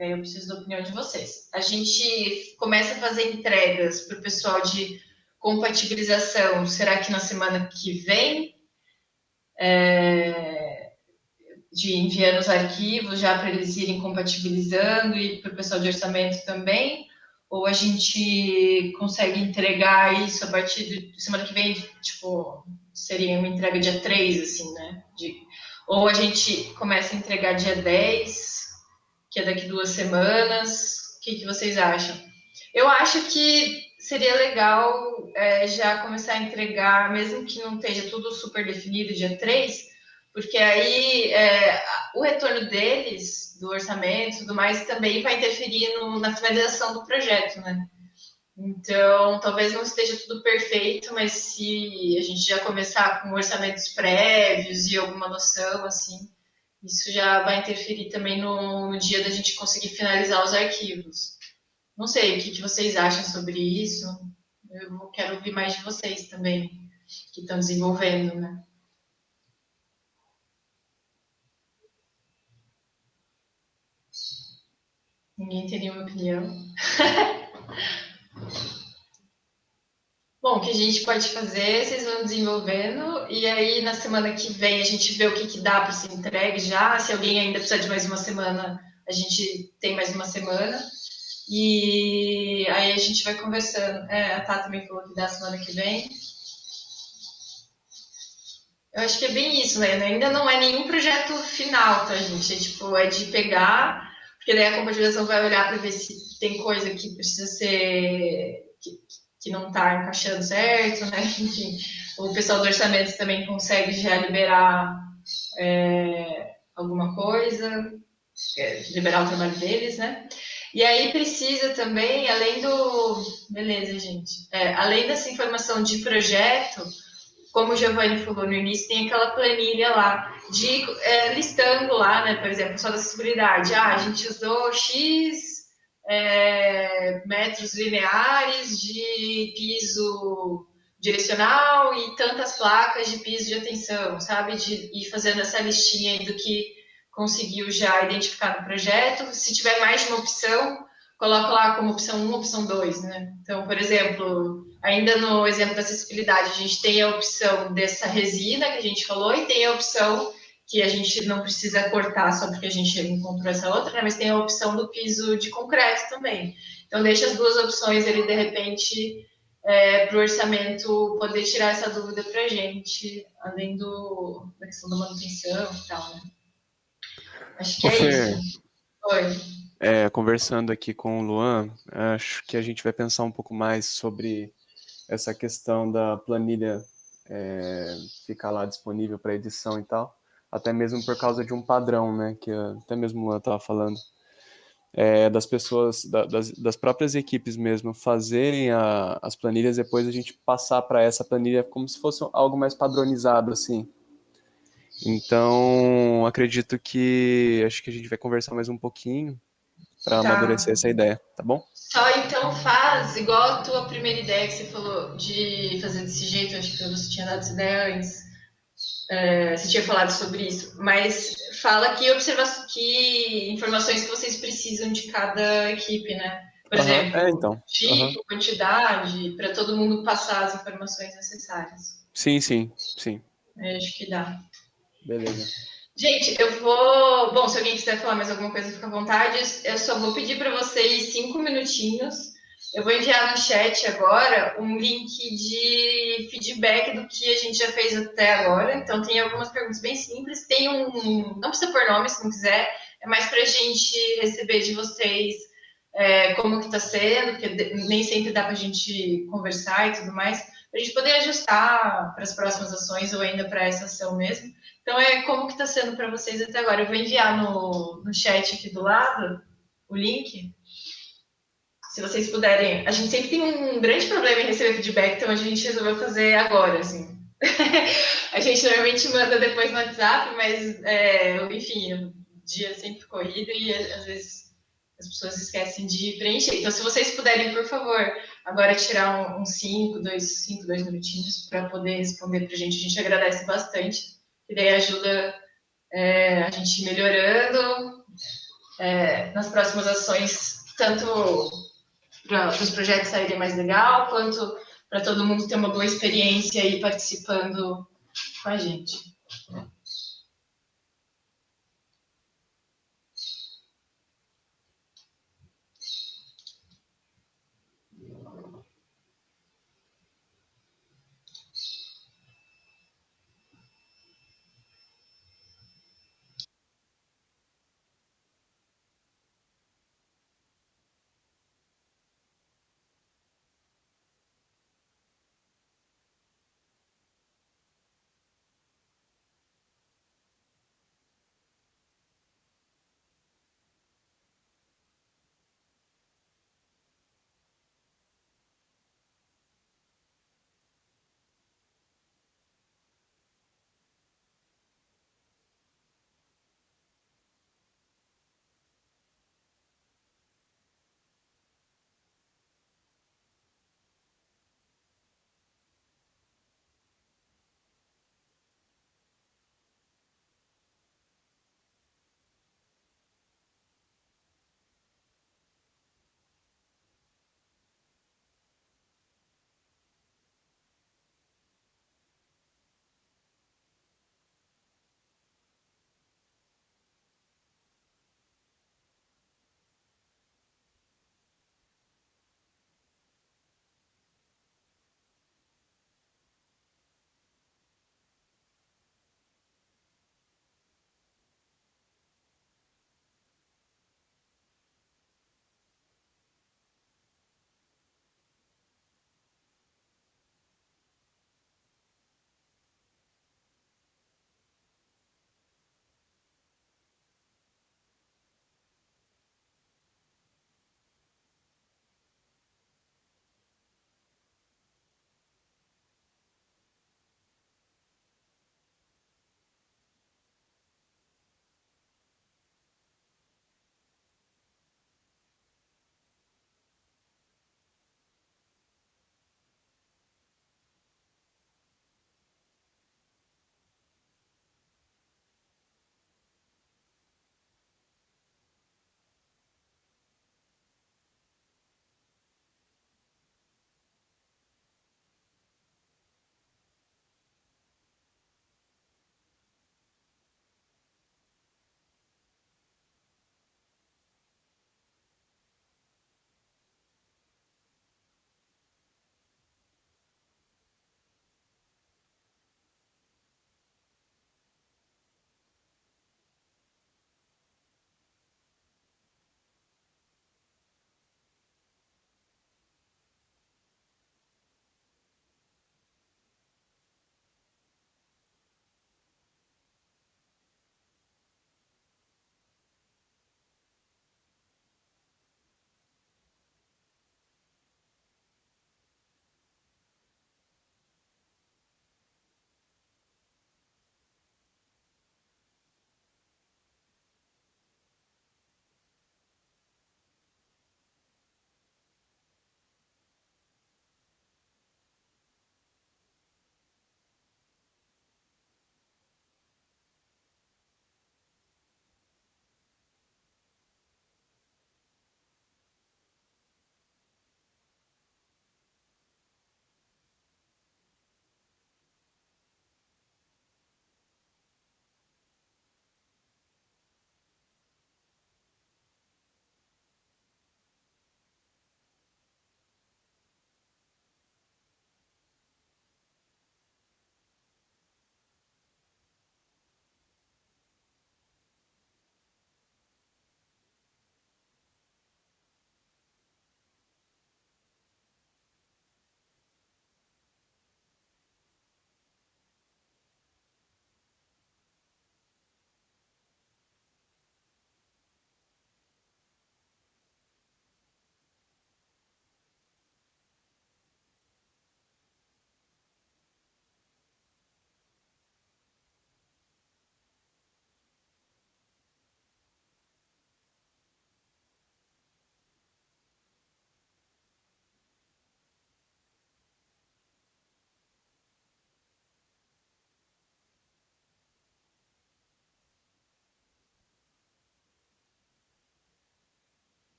Eu preciso da opinião de vocês. A gente começa a fazer entregas para o pessoal de compatibilização, será que na semana que vem? De enviando os arquivos já para eles irem compatibilizando e para o pessoal de orçamento também? Ou a gente consegue entregar isso a partir de semana que vem, tipo, seria uma entrega dia 3, assim, né? Ou a gente começa a entregar dia 10, que é daqui 2 semanas. O que vocês acham? Eu acho que seria legal já começar a entregar, mesmo que não esteja tudo super definido dia 3, porque aí o retorno deles, do orçamento e tudo mais, também vai interferir na finalização do projeto, né? Então, talvez não esteja tudo perfeito, mas se a gente já começar com orçamentos prévios e alguma noção, assim, isso já vai interferir também no dia da gente conseguir finalizar os arquivos. Não sei, o que vocês acham sobre isso? Eu quero ouvir mais de vocês também, que estão desenvolvendo, né? Ninguém tem nenhuma opinião. Bom, o que a gente pode fazer, vocês vão desenvolvendo, e aí na semana que vem a gente vê o que dá para ser entregue já. Se alguém ainda precisar de mais uma semana, a gente tem mais uma semana. E aí a gente vai conversando. A Tá também falou que dá semana que vem. Eu acho que é bem isso, né? Ainda não é nenhum projeto final, tá, gente? É de pegar, porque daí a compatibilização vai olhar para ver se tem coisa que precisa ser. Que não está encaixando certo, né? Enfim, o pessoal do orçamento também consegue já liberar alguma coisa, liberar o trabalho deles, né? E aí precisa também, além do. Beleza, gente. Além dessa informação de projeto, como o Giovanni falou no início, tem aquela planilha lá listando lá, né, por exemplo, só da acessibilidade. A gente usou X metros lineares de piso direcional e tantas placas de piso de atenção, sabe? De ir fazendo essa listinha aí do que conseguiu já identificar no projeto. Se tiver mais de uma opção, coloca lá como opção 1, opção 2, né? Então, por exemplo, ainda no exemplo da acessibilidade, a gente tem a opção dessa resina que a gente falou e tem a opção que a gente não precisa cortar só porque a gente encontrou essa outra, né? Mas tem a opção do piso de concreto também. Então, deixa as duas opções ali, de repente, para o orçamento poder tirar essa dúvida para a gente, além da questão da manutenção e tal, né? Acho que Ô, é Fer, isso. Oi. conversando aqui com o Luan, acho que a gente vai pensar um pouco mais sobre essa questão da planilha ficar lá disponível para edição e tal, até mesmo por causa de um padrão, né, que até mesmo o Luan estava falando, das pessoas, das próprias equipes mesmo, fazerem as planilhas, depois a gente passar para essa planilha como se fosse algo mais padronizado, assim. Então, acredito que acho que a gente vai conversar mais um pouquinho para Tá. amadurecer essa ideia, tá bom? Só então faz igual a tua primeira ideia que você falou de fazer desse jeito, acho que você tinha dado essa ideia antes. Você tinha falado sobre isso, mas fala que informações que vocês precisam de cada equipe, né? Por exemplo, Então. tipo, quantidade, para todo mundo passar as informações necessárias. Sim. Acho que dá. Beleza. Gente, eu vou. Bom, se alguém quiser falar mais alguma coisa, fica à vontade. Eu só vou pedir para vocês 5 minutinhos. Eu vou enviar no chat agora um link de feedback do que a gente já fez até agora. Então, tem algumas perguntas bem simples. Tem Não precisa pôr nome se não quiser. É mais para a gente receber de vocês como que está sendo, porque nem sempre dá para a gente conversar e tudo mais. Para a gente poder ajustar para as próximas ações ou ainda para essa ação mesmo. Então, como que está sendo para vocês até agora. Eu vou enviar no chat aqui do lado o link. Se vocês puderem. A gente sempre tem um grande problema em receber feedback, então a gente resolveu fazer agora, assim. A gente normalmente manda depois no WhatsApp, mas, enfim, o dia sempre corrido e às vezes as pessoas esquecem de preencher. Então, se vocês puderem, por favor, agora tirar uns 2 minutinhos para poder responder para a gente agradece bastante. E daí ajuda a gente melhorando nas próximas ações, tanto para os projetos saírem mais legal, quanto para todo mundo ter uma boa experiência aí participando com a gente.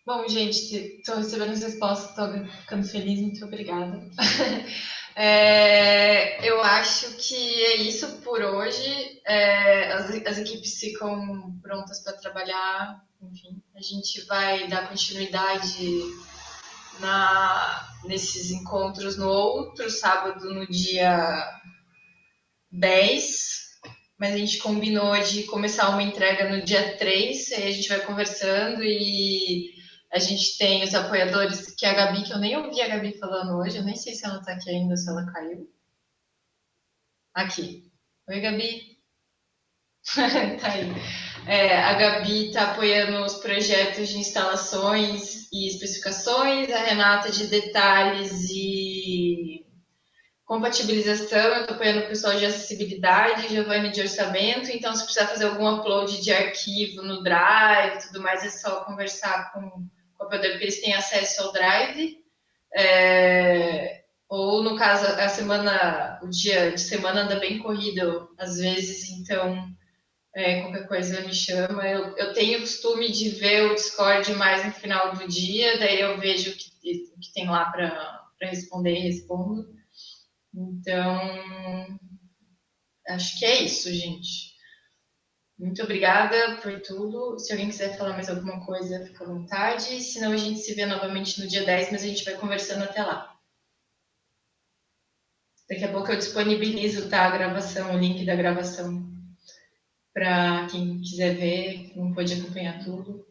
Bom, gente, estou recebendo as respostas, estou ficando feliz, muito obrigada. Eu acho que é isso por hoje. As equipes ficam prontas para trabalhar, enfim, a gente vai dar continuidade nesses encontros no outro sábado, no dia 10, mas a gente combinou de começar uma entrega no dia 3, aí a gente vai conversando e a gente tem os apoiadores, que é a Gabi, que eu nem ouvi a Gabi falando hoje, eu nem sei se ela tá aqui ainda ou se ela caiu. Aqui. Oi, Gabi. Tá aí. A Gabi está apoiando os projetos de instalações e especificações, a Renata de detalhes e compatibilização, eu estou apoiando o pessoal de acessibilidade, Giovanni de orçamento, então se precisar fazer algum upload de arquivo no Drive e tudo mais, é só conversar com o apoiador, porque eles têm acesso ao Drive. Ou no caso, o dia de semana anda bem corrido, às vezes, então qualquer coisa me chama. Eu tenho o costume de ver o Discord mais no final do dia, daí eu vejo o que tem lá para responder e respondo. Então, acho que é isso, gente. Muito obrigada por tudo. Se alguém quiser falar mais alguma coisa, fica à vontade. Senão a gente se vê novamente no dia 10, mas a gente vai conversando até lá. Daqui a pouco eu disponibilizo, tá, a gravação, o link da gravação, para quem quiser ver, não pode acompanhar tudo.